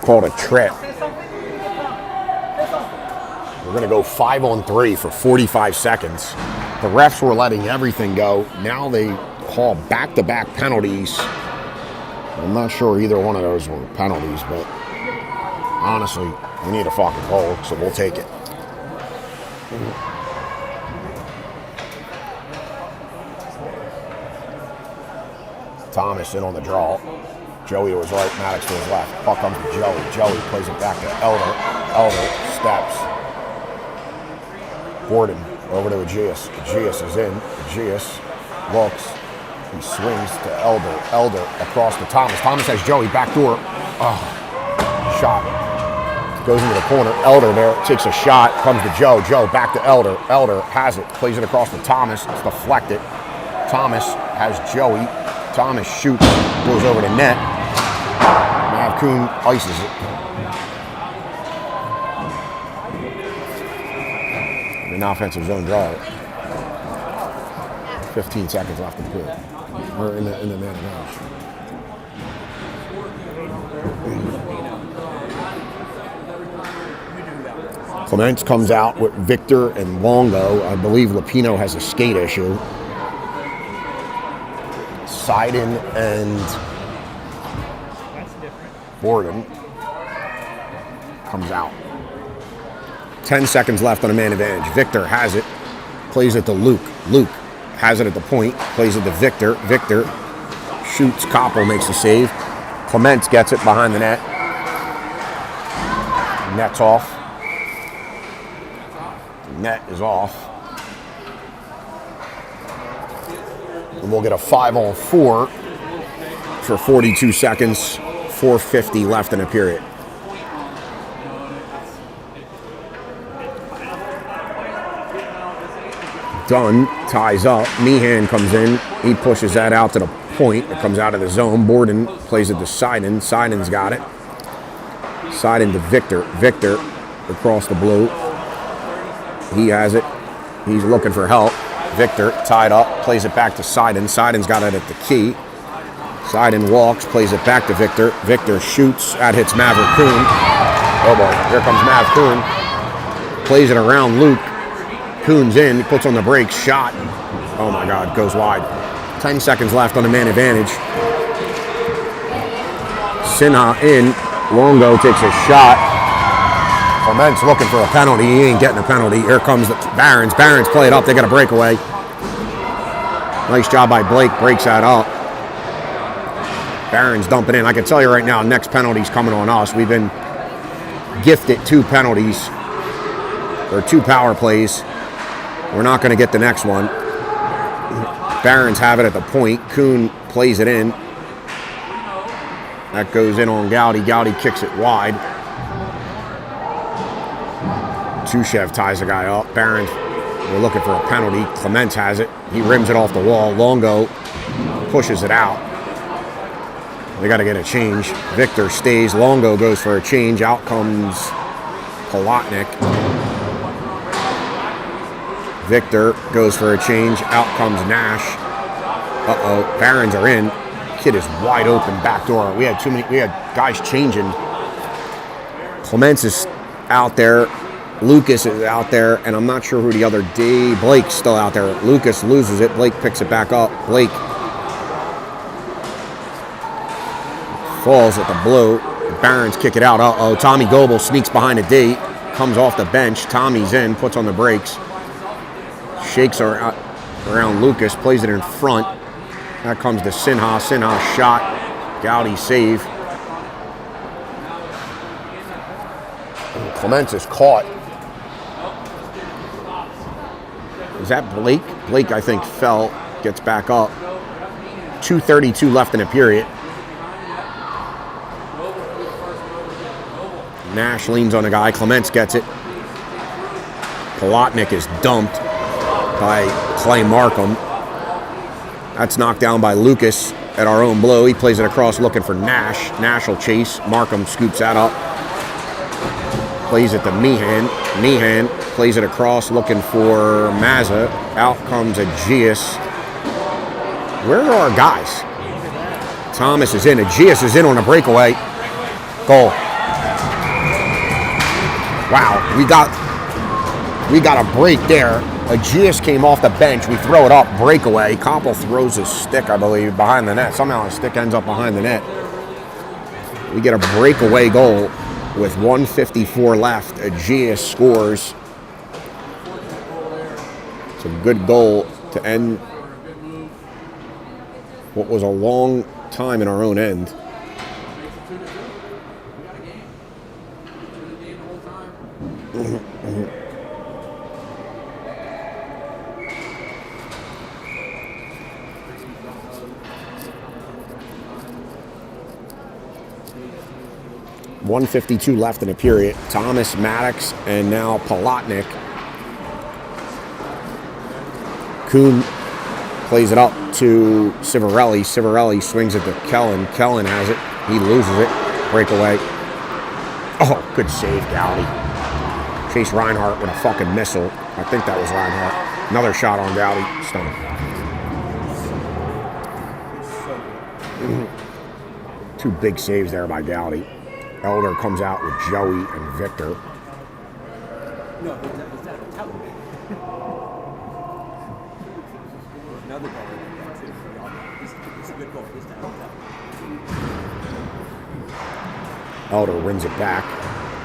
Called a trip. We're going to go 5-on-3 for 45 seconds. The refs were letting everything go. Now they call back-to-back penalties. I'm not sure either one of those were penalties, but honestly, we need a fucking goal, so we'll take it. Thomas in on the draw. Joey was right, Maddox to his left. Puck comes to Joey. Joey plays it back to Elder. Elder steps. Gordon over to Aegeus. Aegeus is in. Aegeus looks. He swings to Elder. Elder across to Thomas. Thomas has Joey backdoor. Oh, shot. Goes into the corner. Elder there takes a shot. Comes to Joe. Joe back to Elder. Elder has it. Plays it across to Thomas. It's deflected. Thomas has Joey. Thomas shoots. Goes over to net. Mav Kuhn ices it. An offensive zone draw. 15 seconds left in the period. Or in the man advantage. Clements comes out with Victor and Longo. I believe Lapino has a skate issue. Seiden and Gordon comes out. 10 seconds left on a man advantage. Victor has it. Plays it to Luke. Luke has it at the point. Plays it to Victor. Victor shoots. Koppel makes the save. Clements gets it behind the net. Net's off. Net is off. And we'll get a 5-on-4 for 42 seconds. 4:50 left in the period. Dunn ties up. Meehan comes in. He pushes that out to the point. It comes out of the zone. Borden plays it to Seiden. Seiden's got it. Seiden to Victor. Victor across the blue. He has it. He's looking for help. Victor tied up, plays it back to Seiden. Seiden's got it at the key. Seiden walks, plays it back to Victor. Victor shoots, that hits Maverick Kuhn. Oh boy, here comes Mav Kuhn. Plays it around Luke. Kuhn's in, he puts on the brakes, shot. Oh my God, goes wide. 10 seconds left on the man advantage. Sinha in, Longo takes a shot. Clement's looking for a penalty, he ain't getting a penalty. Here comes the Barons. Barons play it up, they got a breakaway. Nice job by Blake, breaks that up. Barons dumping in. I can tell you right now, next penalty's coming on us. We've been gifted 2 penalties, or 2 power plays. We're not going to get the next one. Barons have it at the point. Kuhn plays it in. That goes in on Gowdy. Gowdy kicks it wide. Tushev ties the guy up. Barons, we're looking for a penalty. Clement has it. He rims it off the wall. Longo pushes it out. They got to get a change. Victor stays. Longo goes for a change. Out comes Palatnik. Victor goes for a change. Out comes Nash. Uh-oh. Barons are in. Kid is wide open back door. We had guys changing. Clements is out there. Lucas is out there. And I'm not sure who the other day. Blake's still out there. Lucas loses it. Blake picks it back up. Blake falls at the blue. The Barons kick it out. Uh-oh. Tommy Goebel sneaks behind a D. Comes off the bench. Tommy's in. Puts on the brakes. Shakes around Lucas. Plays it in front. That comes to Sinha. Sinha shot. Gowdy save. Clements is caught. Is that Blake? Blake, I think, fell. Gets back up. 2:32 left in the period. Nash leans on a guy. Clements gets it. Palatnik is dumped by Clay Markham. That's knocked down by Lucas at our own blow. He plays it across looking for Nash. Nash will chase. Markham scoops that up. Plays it to Meehan. Meehan plays it across looking for Mazza. Out comes Aegeus. Where are our guys? Thomas is in. Aegeus is in on a breakaway. Goal. Wow, we got a break there. Aegeus came off the bench. We throw it up, breakaway. Koppel throws his stick, I believe, behind the net. Somehow his stick ends up behind the net. We get a breakaway goal with 1:54 left. Aegeus scores. It's a good goal to end what was a long time in our own end. .152 left in the period. Thomas, Maddox, and now Palatnik. Kuhn plays it up to Civarelli. Civarelli swings it to Kellen. Kellen has it. He loses it. Breakaway. Oh, good save, Gowdy. Chase Reinhardt with a fucking missile. I think that was Reinhardt. Another shot on Gowdy. Stunning. Two big saves there by Gowdy. Elder comes out with Joey and Victor. No, is that a talent? Another goal. It's a good goal. It's that. Elder wins it back.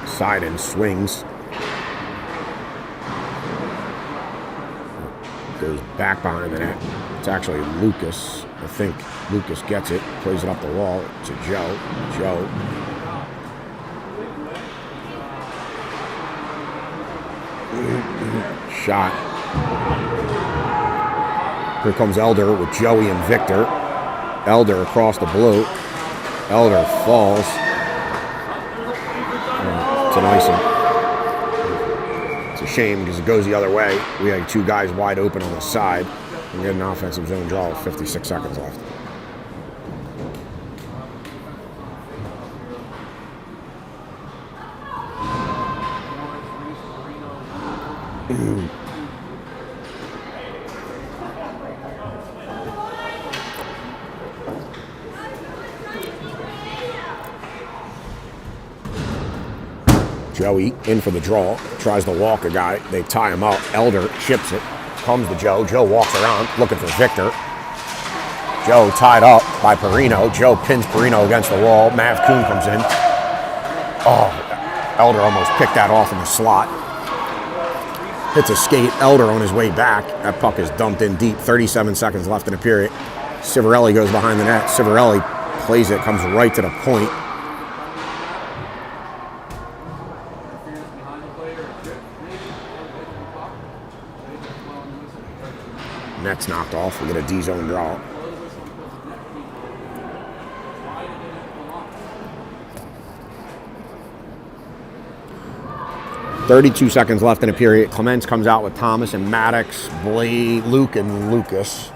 Seiden swings. Goes back behind the net. It's actually Lucas. I think Lucas gets it. Plays it up the wall to Joe. Joe. Shot. Here comes Elder with Joey and Victor. Elder across the blue. Elder falls. It's an icing. It's a shame because it goes the other way. We had two guys wide open on the side. We get an offensive zone draw with 56 seconds left. Joey in for the draw, tries to walk a guy. They tie him up. Elder chips it. Comes to Joe. Joe walks around looking for Victor. Joe tied up by Perino. Joe pins Perino against the wall. Mav Kuhn comes in. Oh, Elder almost picked that off in the slot. Hits a skate. Elder on his way back. That puck is dumped in deep. 37 seconds left in the period. Civarelli goes behind the net. Civarelli plays it, comes right to the point. Net's knocked off. We get a D-zone draw. .32 seconds left in the period. Clements comes out with Thomas and Maddox, Blade, Luke, and Lucas.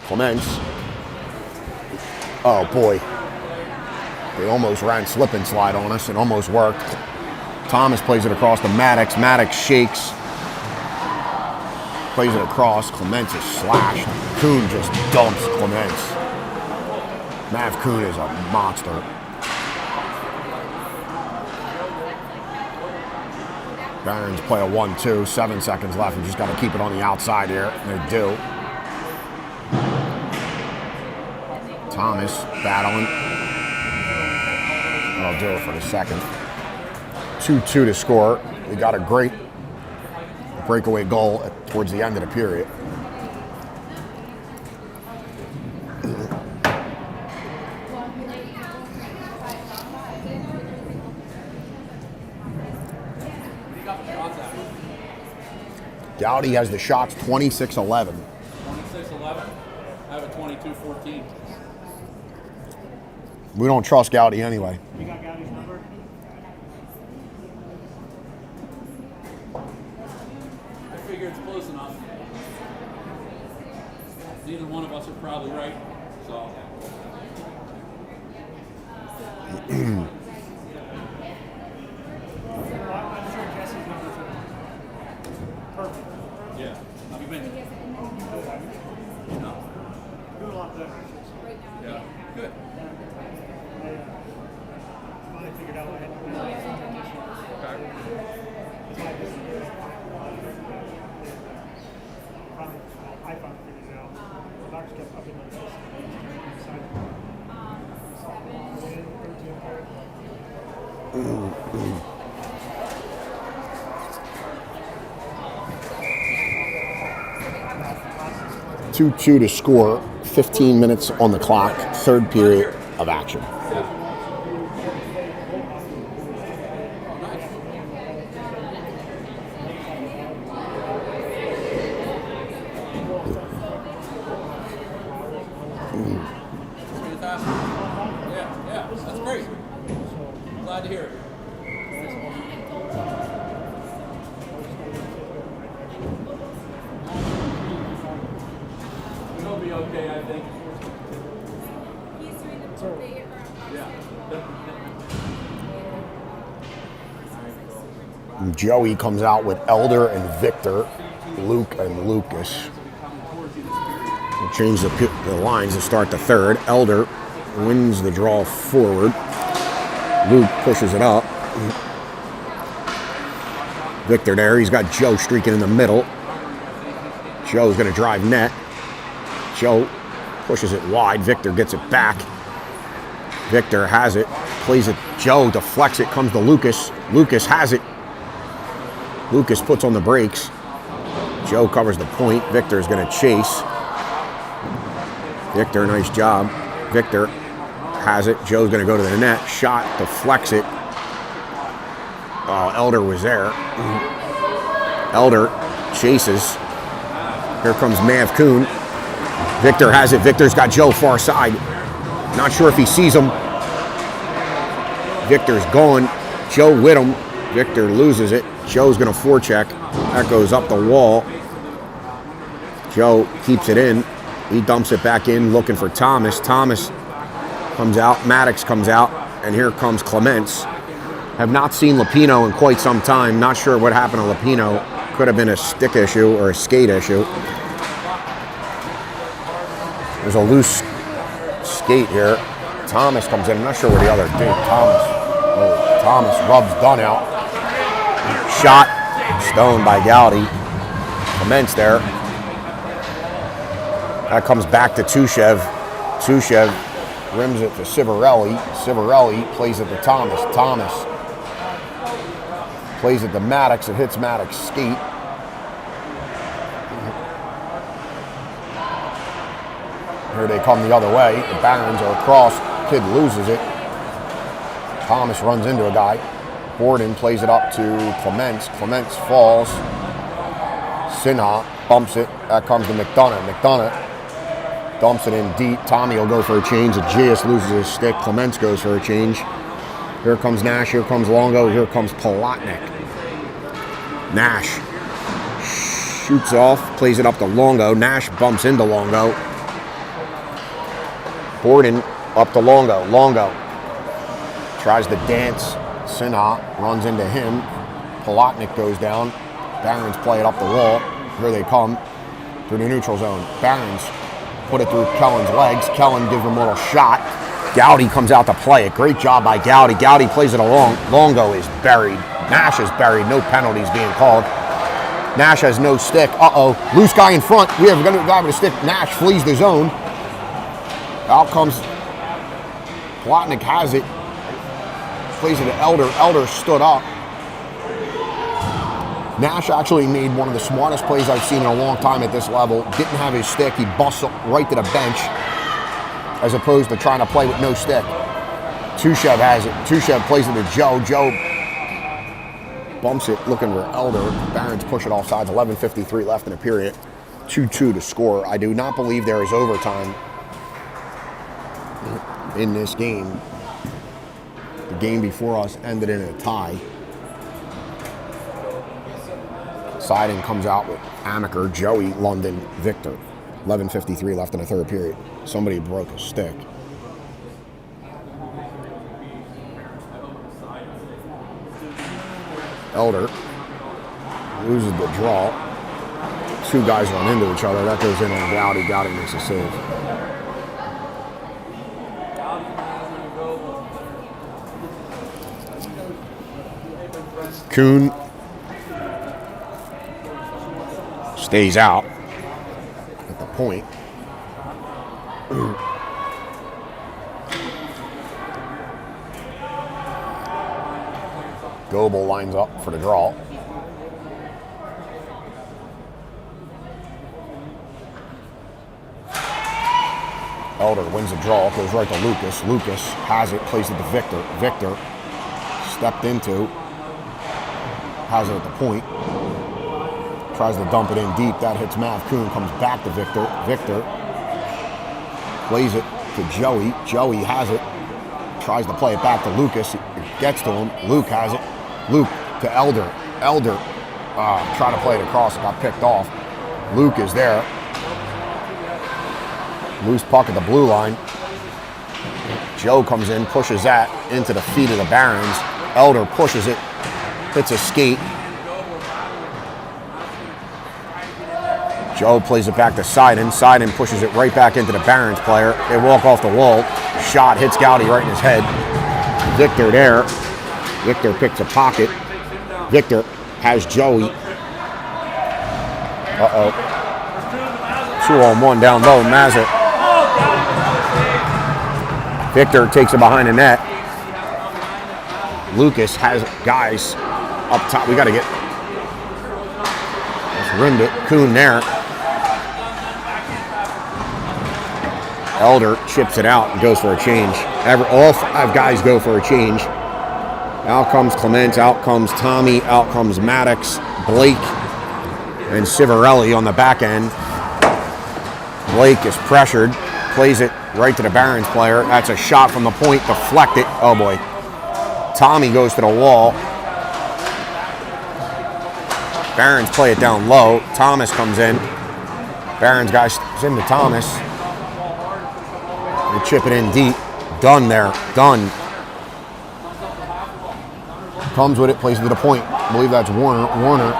Clements. Oh boy. They almost ran slip and slide on us. It almost worked. Thomas plays it across to Maddox. Maddox shakes. Plays it across. Clements is slashed. Kuhn just dumps Clements. Mav Kuhn is a monster. Barons play a 1-2. 7 seconds left. We just got to keep it on the outside here. And they do. Thomas battling. I'll do it for the second. 2-2 to score. We got a great breakaway goal towards the end of the period. Gowdy has the shots 26-11. 26-11. I have a 22-14. We don't trust Gowdy anyway. You got Gowdy's number? I figure it's close enough. Neither one of us are probably right, so. I'm sure Jesse's number too. Perfect. Yeah. Have you been? No. Doing a lot better. Yeah. Good. Finally figured out what I had to do. I finally figured it out. The doctors kept upping my test. 2-2 to score. 15 minutes on the clock. Third period of action. Fantastic. Yeah, that's great. Glad to hear it. It'll be okay, I think. He's doing the birthday Yeah. Joey comes out with Elder and Victor, Luke and Lucas. We'll change the lines to start the third. Elder wins the draw forward. Luke pushes it up. Victor there. He's got Joe streaking in the middle. Joe's going to drive net. Joe pushes it wide. Victor gets it back. Victor has it. Plays it. Joe deflects it. Comes to Lucas. Lucas has it. Lucas puts on the brakes. Joe covers the point. Victor's going to chase. Victor, nice job. Victor has it. Joe's going to go to the net. Shot, deflects it. Oh, Elder was there. Elder chases. Here comes Mav Kuhn. Victor has it. Victor's got Joe far side. Not sure if he sees him. Victor's going. Joe with him. Victor loses it. Joe's going to forecheck. That goes up the wall. Joe keeps it in. He dumps it back in looking for Thomas. Thomas comes out. Maddox comes out. And here comes Clements. Have not seen Lapino in quite some time. Not sure what happened to Lapino. Could have been a stick issue or a skate issue. There's a loose skate here. Thomas comes in. I'm not sure where the other dude. Thomas rubs Dunn out. Shot. Stoned by Gowdy. Clements there. That comes back to Tushev. Tushev rims it to Civarelli. Civarelli plays it to Thomas. Thomas plays it to Maddox. It hits Maddox' skate. Here they come the other way. The Barons are across. Kid loses it. Thomas runs into a guy. Borden plays it up to Clements. Clements falls. Sinha bumps it. That comes to McDonough. McDonough dumps it in deep. Tommy will go for a change. Aegeus loses his stick. Clements goes for a change. Here comes Nash. Here comes Longo. Here comes Palatnik. Nash shoots off. Plays it up to Longo. Nash bumps into Longo. Borden up to Longo. Longo tries to dance. Sinha runs into him. Palatnik goes down. Barons play it up the wall. Here they come through the neutral zone. Barons put it through Kellen's legs. Kellen gives him a little shot. Gowdy comes out to play it. Great job by Gowdy. Gowdy plays it along. Longo is buried. Nash is buried. No penalties being called. Nash has no stick. Loose guy in front. We have a guy with a stick. Nash flees the zone. Out comes Palatnik, has it. Plays it to Elder. Elder stood up. Nash actually made one of the smartest plays I've seen in a long time at this level. Didn't have his stick. He busts right to the bench as opposed to trying to play with no stick. Tushev has it. Tushev plays it to Joe. Joe bumps it looking for Elder. Barons push it off sides. 11:53 left in the period. 2-2 to score. I do not believe there is overtime in this game. The game before us ended in a tie. Siding comes out with Amaker, Joey, London, Victor. 11:53 left in the third period. Somebody broke a stick. Elder loses the draw. Two guys run into each other. That goes in on Gowdy. Gowdy makes a save. Kuhn stays out at the point. Goebel lines up for the draw. Elder wins the draw, goes right to Lucas. Lucas has it, plays it to Victor. Victor stepped into, has it at the point. Tries to dump it in deep. That hits Mav. Kuhn comes back to Victor. Victor plays it to Joey. Joey has it. Tries to play it back to Lucas. It gets to him. Luke has it. Luke to Elder. Elder tried to play it across. It got picked off. Luke is there. Loose puck at the blue line. Joe comes in, pushes that into the feet of the Barons. Elder pushes it. Hits a skate. Joe plays it back to Sidon. Sidon pushes it right back into the Barons player. They walk off the wall. Shot hits Gowdy right in his head. Victor there. Victor picks a pocket. Victor has Joey. 2-on-1 down low. Mazza. Victor takes it behind the net. Lucas has guys up top. We got to get. Just rimmed it. Kuhn there. Elder chips it out and goes for a change. All 5 guys go for a change. Out comes Clements, out comes Tommy, out comes Maddox, Blake, and Civarelli on the back end. Blake is pressured, plays it right to the Barons player. That's a shot from the point, deflected. Oh boy. Tommy goes to the wall. Barons play it down low. Thomas comes in. Barons guy steps into Thomas. They chip it in deep. Dunn there. Dunn comes with it, plays it to the point. I believe that's Warner. Warner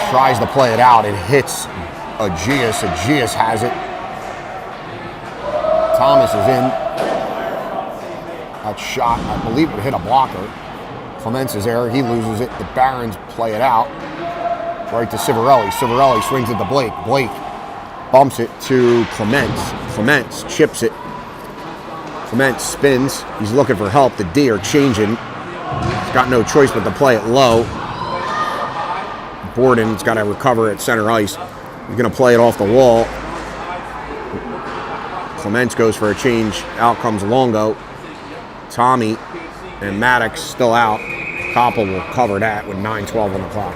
tries to play it out. It hits Aegeus. Aegeus has it. Thomas is in. That shot, I believe, would hit a blocker. Clements is there. He loses it. The Barons play it out. Right to Civarelli. Civarelli swings it to Blake. Blake bumps it to Clements. Clements chips it. Clements spins. He's looking for help. The D are changing. He's got no choice but to play it low. Borden's got to recover at center ice. He's going to play it off the wall. Clements goes for a change. Out comes Longo. Tommy and Maddox still out. Koppel will cover that with 9:12 on the clock.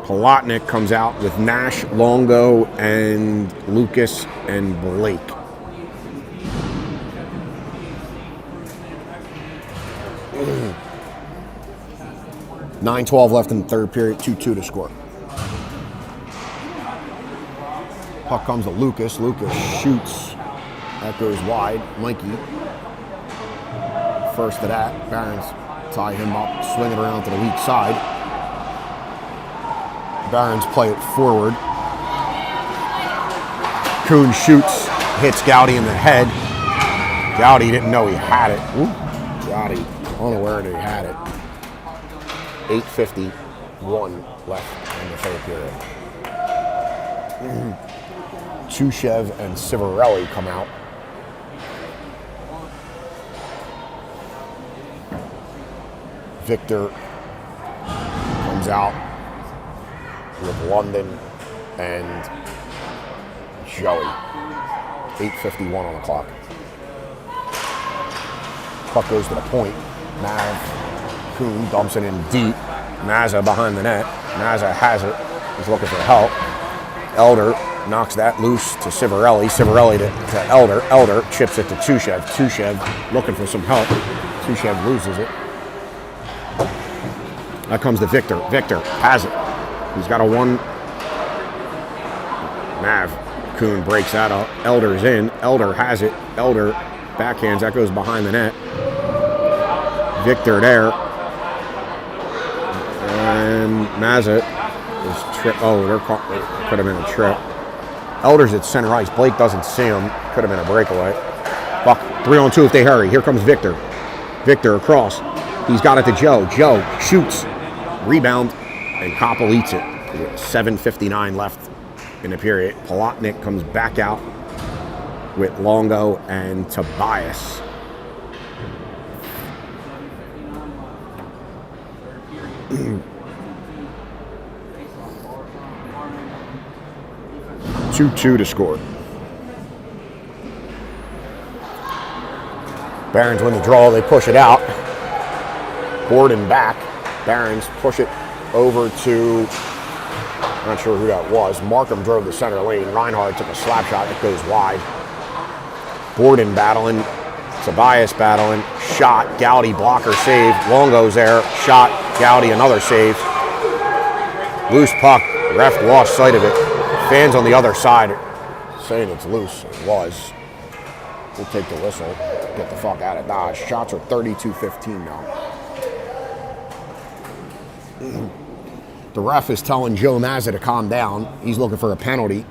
Palatnik comes out with Nash, Longo, and Lucas and Blake. Mm. 9:12 left in the third period, 2-2 to score. Puck comes to Lucas. Lucas shoots. That goes wide. Mikey. First to that. Barons tie him up, swing it around to the weak side. Barons play it forward. Kuhn shoots, hits Gowdy in the head. Gowdy didn't know he had it. Ooh, Gowdy, unaware that he had it. 8:51 left in the third period. Chushev and Civarelli come out. Victor comes out with London and Joey. 8:51 on the clock. Puck goes to the point. Mav Kuhn dumps it in deep. Mazza behind the net. Mazza has it. He's looking for help. Elder knocks that loose to Civarelli. Civarelli to Elder. Elder chips it to Chushev. Chushev looking for some help. Chushev loses it. That comes to Victor. Victor has it. He's got a one. Mav Kuhn breaks that up. Elder's in. Elder has it. Elder backhands. That goes behind the net. Victor there. And Mazza is trip. Oh, there could have been a trip. Elder's at center ice. Blake doesn't see him. Could have been a breakaway. Buck 3-on-2 if they hurry. Here comes Victor. Victor across. He's got it to Joe. Joe shoots. Rebound. And Koppel eats it. 7:59 left in the period. Palatnik comes back out with Longo and Tobias. Two to score. Barons win the draw. They push it out. Borden back. Barons push it over to, I'm not sure who that was. Markham drove the center lane. Reinhardt took a slap shot. It goes wide. Borden battling. Tobias battling. Shot. Gowdy blocker save. Longo's there. Shot. Gowdy another save. Loose puck. Ref lost sight of it. Fans on the other side saying it's loose. It was. We'll take the whistle. Get the fuck out of Dodge. Shots are 32-15 now. The ref is telling Joe Mazza to calm down. He's looking for a penalty.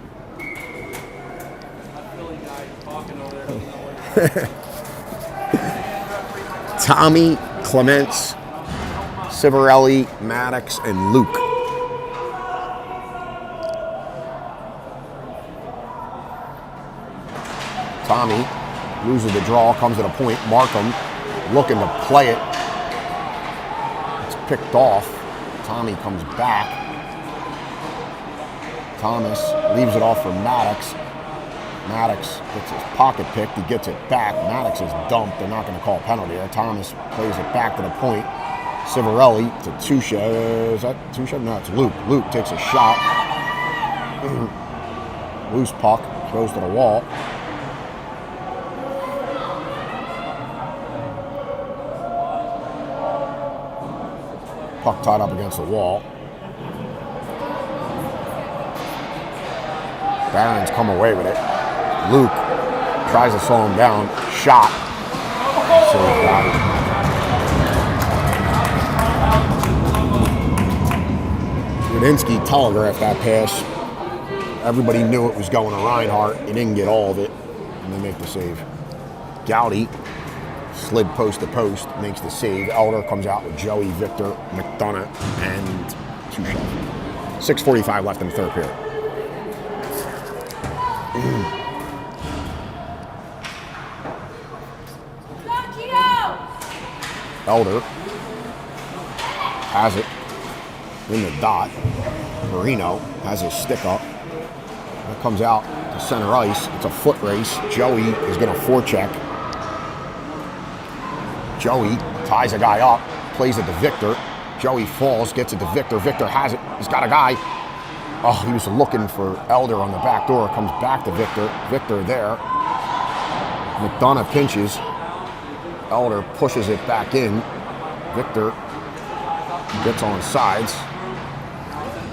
Tommy, Clements, Civarelli, Maddox, and Luke. Tommy loses the draw, comes to the point. Markham looking to play it. It's picked off. Tommy comes back. Thomas leaves it off for Maddox. Maddox gets his pocket picked. He gets it back. Maddox is dumped. They're not going to call a penalty there. Thomas plays it back to the point. Civarelli to Chushev. Is that Chushev? No, it's Luke. Luke takes a shot. Loose puck. Goes to the wall. Puck tied up against the wall. Barons come away with it. Luke tries to slow him down. Shot. So he got it. Rudinsky telegraphed that pass. Everybody knew it was going to Reinhardt. He didn't get all of it, and they make the save. Gowdy slid post to post, makes the save. Elder comes out with Joey, Victor, McDonough, and Touche. 6:45 left in the third period. Elder has it in the dot. Marino has his stick up. It comes out to center ice. It's a foot race. Joey is going to forecheck. Joey ties a guy up, plays it to Victor. Joey falls, gets it to Victor. Victor has it. He's got a guy. Oh, he was looking for Elder on the back door. Comes back to Victor. Victor there. McDonough pinches. Elder pushes it back in. Victor gets on sides.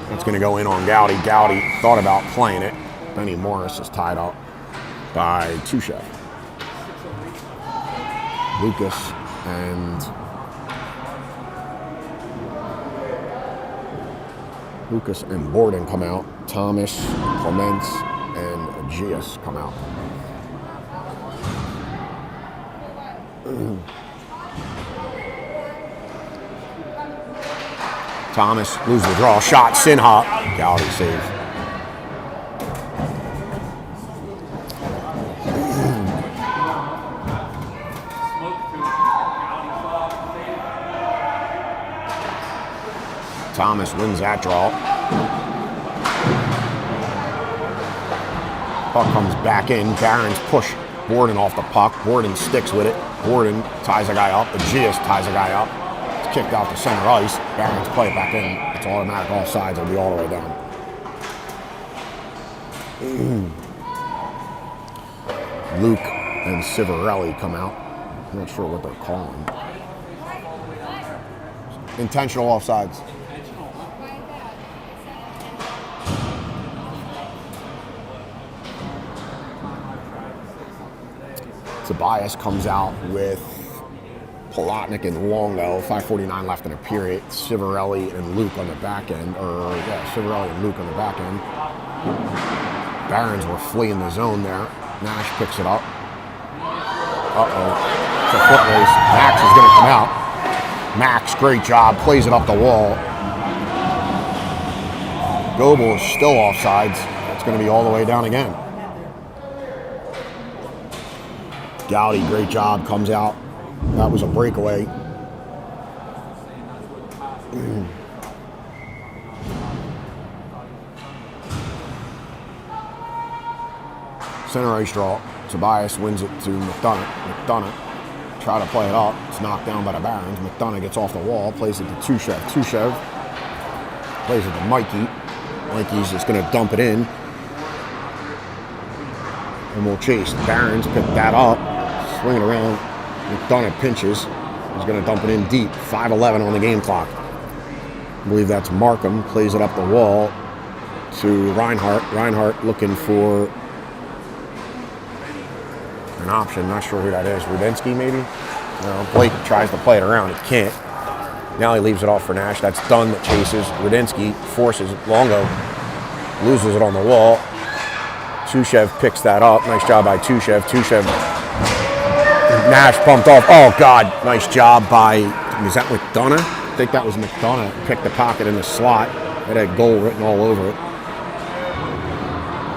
That's going to go in on Gowdy. Gowdy thought about playing it. Benny Morris is tied up by Touche. Lucas and Borden come out. Thomas, Clements, and Agius come out. Thomas loses the draw. Shot, Sinha. Gowdy save. Thomas wins that draw. Puck comes back in. Barons push Borden off the puck. Borden sticks with it. Borden ties a guy up. Agius ties a guy up. It's kicked out to center ice. Barons play it back in. It's automatic. All sides will be all the way down. Luke and Civarelli come out. I'm not sure what they're calling. Intentional offsides. Tobias comes out with Palatnik and Longo. 5:49 left in the period. Civarelli and Luke on the back end. Civarelli and Luke on the back end. Barons were fleeing the zone there. Nash picks it up. Uh-oh. It's a foot race. Max is going to come out. Max, great job. Plays it up the wall. Goebel is still offsides. It's going to be all the way down again. Gowdy, great job, comes out. That was a breakaway. Center ice draw. Tobias wins it to McDonough. McDonough try to play it up. It's knocked down by the Barons. McDonough gets off the wall, plays it to Touchev. Touchev plays it to Mikey. Mikey's just going to dump it in. And we'll chase. Barons pick that up. Swing it around. McDonough pinches. He's going to dump it in deep. 5:11 on the game clock. I believe that's Markham. Plays it up the wall to Reinhardt. Reinhardt looking for an option. Not sure who that is. Rudensky, maybe? No, Blake tries to play it around. He can't. Now he leaves it off for Nash. That's Dunn that chases. Rudensky forces Longo. Loses it on the wall. Touchev picks that up. Nice job by Touchev. Touchev. Nash pumped off. Oh, God. Nice job by, is that McDonough? I think that was McDonough. Picked the pocket in the slot. It had goal written all over it.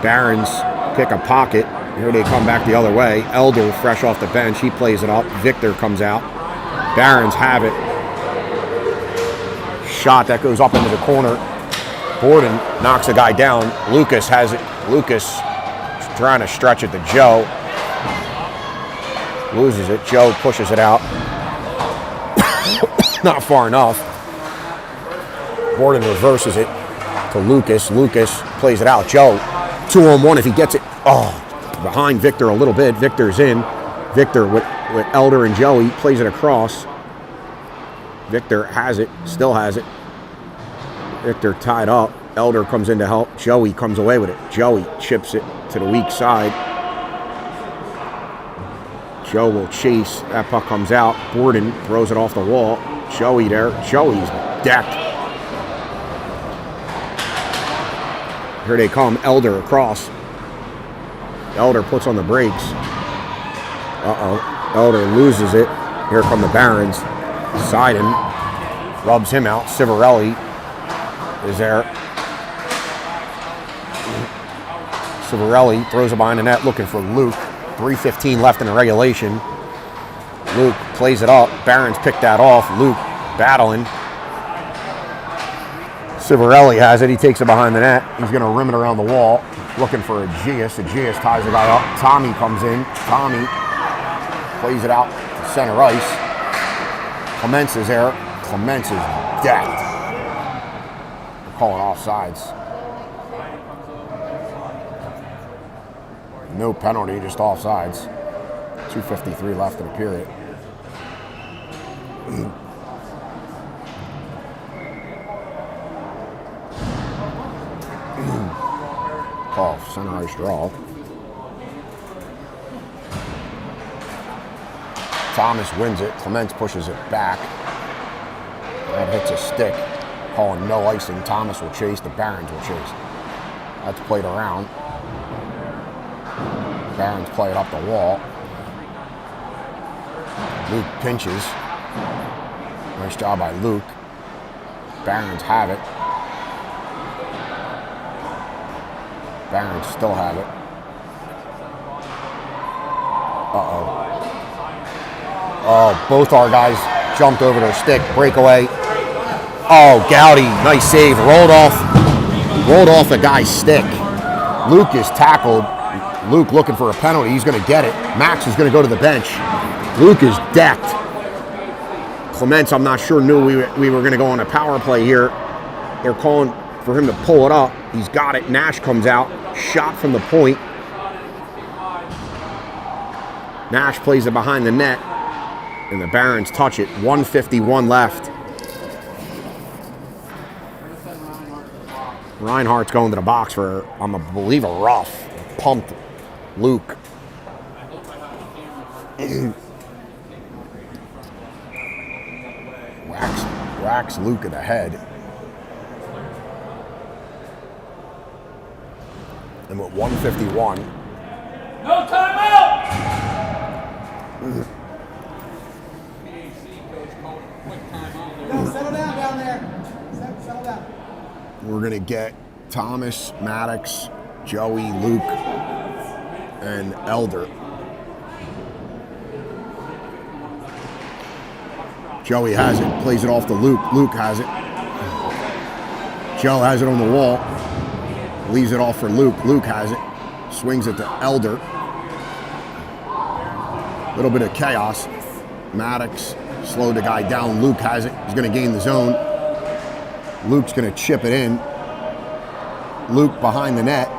Barons pick a pocket. Here they come back the other way. Elder, fresh off the bench. He plays it up. Victor comes out. Barons have it. Shot that goes up into the corner. Borden knocks a guy down. Lucas has it. Lucas trying to stretch it to Joe. Loses it. Joe pushes it out. Not far enough. Borden reverses it to Lucas. Lucas plays it out. Joe, 2-on-1 if he gets it. Oh, behind Victor a little bit. Victor's in. Victor with Elder and Joey plays it across. Victor has it. Still has it. Victor tied up. Elder comes in to help. Joey comes away with it. Joey chips it to the weak side. Joe will chase. That puck comes out. Borden throws it off the wall. Joey there. Joey's decked. Here they come. Elder across. Elder puts on the brakes. Uh-oh. Elder loses it. Here come the Barons. Sidon rubs him out. Civarelli is there. Civarelli throws it behind the net looking for Luke. 3:15 left in the regulation. Luke plays it up. Barons pick that off. Luke battling. Civarelli has it. He takes it behind the net. He's going to rim it around the wall looking for Aegeus. Aegeus ties the guy up. Tommy comes in. Tommy plays it out to center ice. Clements is there. Clements is decked. They're calling offsides. No penalty, just offsides. 2:53 left in the period. Call center ice draw. Thomas wins it. Clements pushes it back. That hits a stick. Calling no icing. Thomas will chase. The Barons will chase. That's played around. Barons play it up the wall. Luke pinches. Nice job by Luke. Barons have it. Barons still have it. Uh-oh. Oh, both our guys jumped over their stick. Breakaway. Oh, Gowdy, nice save. Rolled off a guy's stick. Luke is tackled. Luke looking for a penalty. He's going to get it. Max is going to go to the bench. Luke is decked. Clements, I'm not sure, knew we were going to go on a power play here. They're calling for him to pull it up. He's got it. Nash comes out. Shot from the point. Nash plays it behind the net. And the Barons touch it. 1:51 left. Reinhardt's going to the box for, I believe, a rough. Pumped Luke. Whacks Luke in the head. And with 1:51. No timeout! PHC coach calling a quick timeout. No, settle down there. Settle down. We're going to get Thomas, Maddox, Joey, Luke, and Elder. Joey has it, plays it off to Luke. Luke has it. Joe has it on the wall. Leaves it off for Luke. Luke has it. Swings it to Elder. Little bit of chaos. Maddox slowed the guy down. Luke has it. He's going to gain the zone. Luke's going to chip it in. Luke behind the net.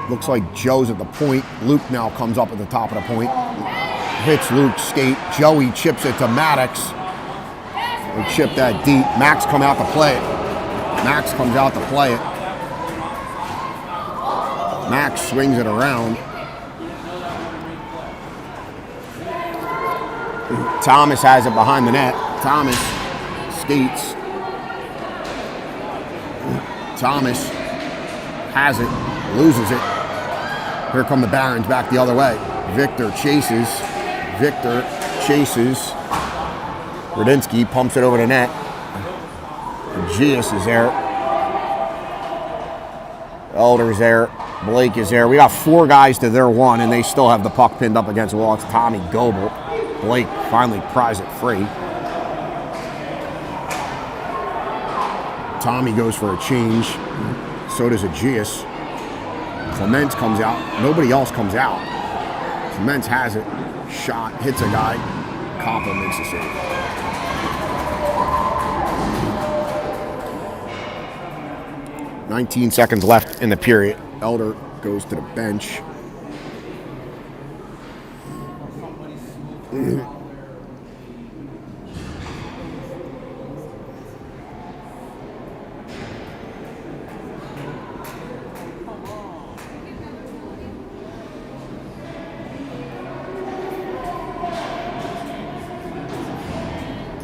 Looks like Joe's at the point. Luke now comes up at the top of the point. Hits Luke's skate. Joey chips it to Maddox. They chip that deep. Max come out to play it. Max comes out to play it. Max swings it around. Thomas has it behind the net. Thomas skates. Thomas has it, loses it. Here come the Barons back the other way. Victor chases. Radinsky pumps it over the net. Aegeus is there. Elder's there. Blake is there. We got 4 guys to their 1, and they still have the puck pinned up against the wall. It's Tommy Goebel. Blake finally pries it free. Tommy goes for a change. So does Aegeus. Clements comes out. Nobody else comes out. Clements has it. Shot. Hits a guy. Koppel makes a save. "19 seconds left in the period. Elder goes to the bench.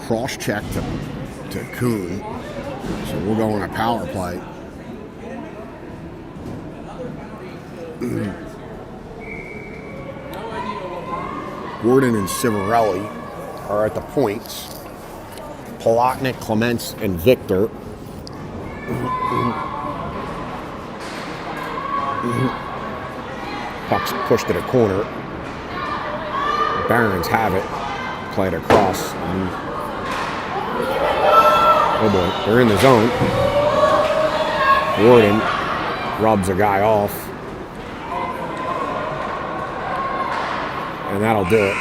Cross check to Kuhn. So we'll go on a power play. Gordon and Civarelli are at the points. Polotnik, Clements, and Victor. Puck's pushed to the corner. Barons have it. Play it across. Oh boy, they're in the zone. Gordon rubs a guy off. And that'll do it.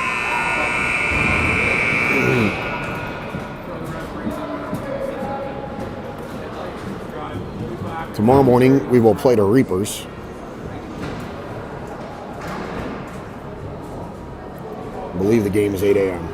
Tomorrow morning, we will play the Reapers. I believe the game is 8 a.m.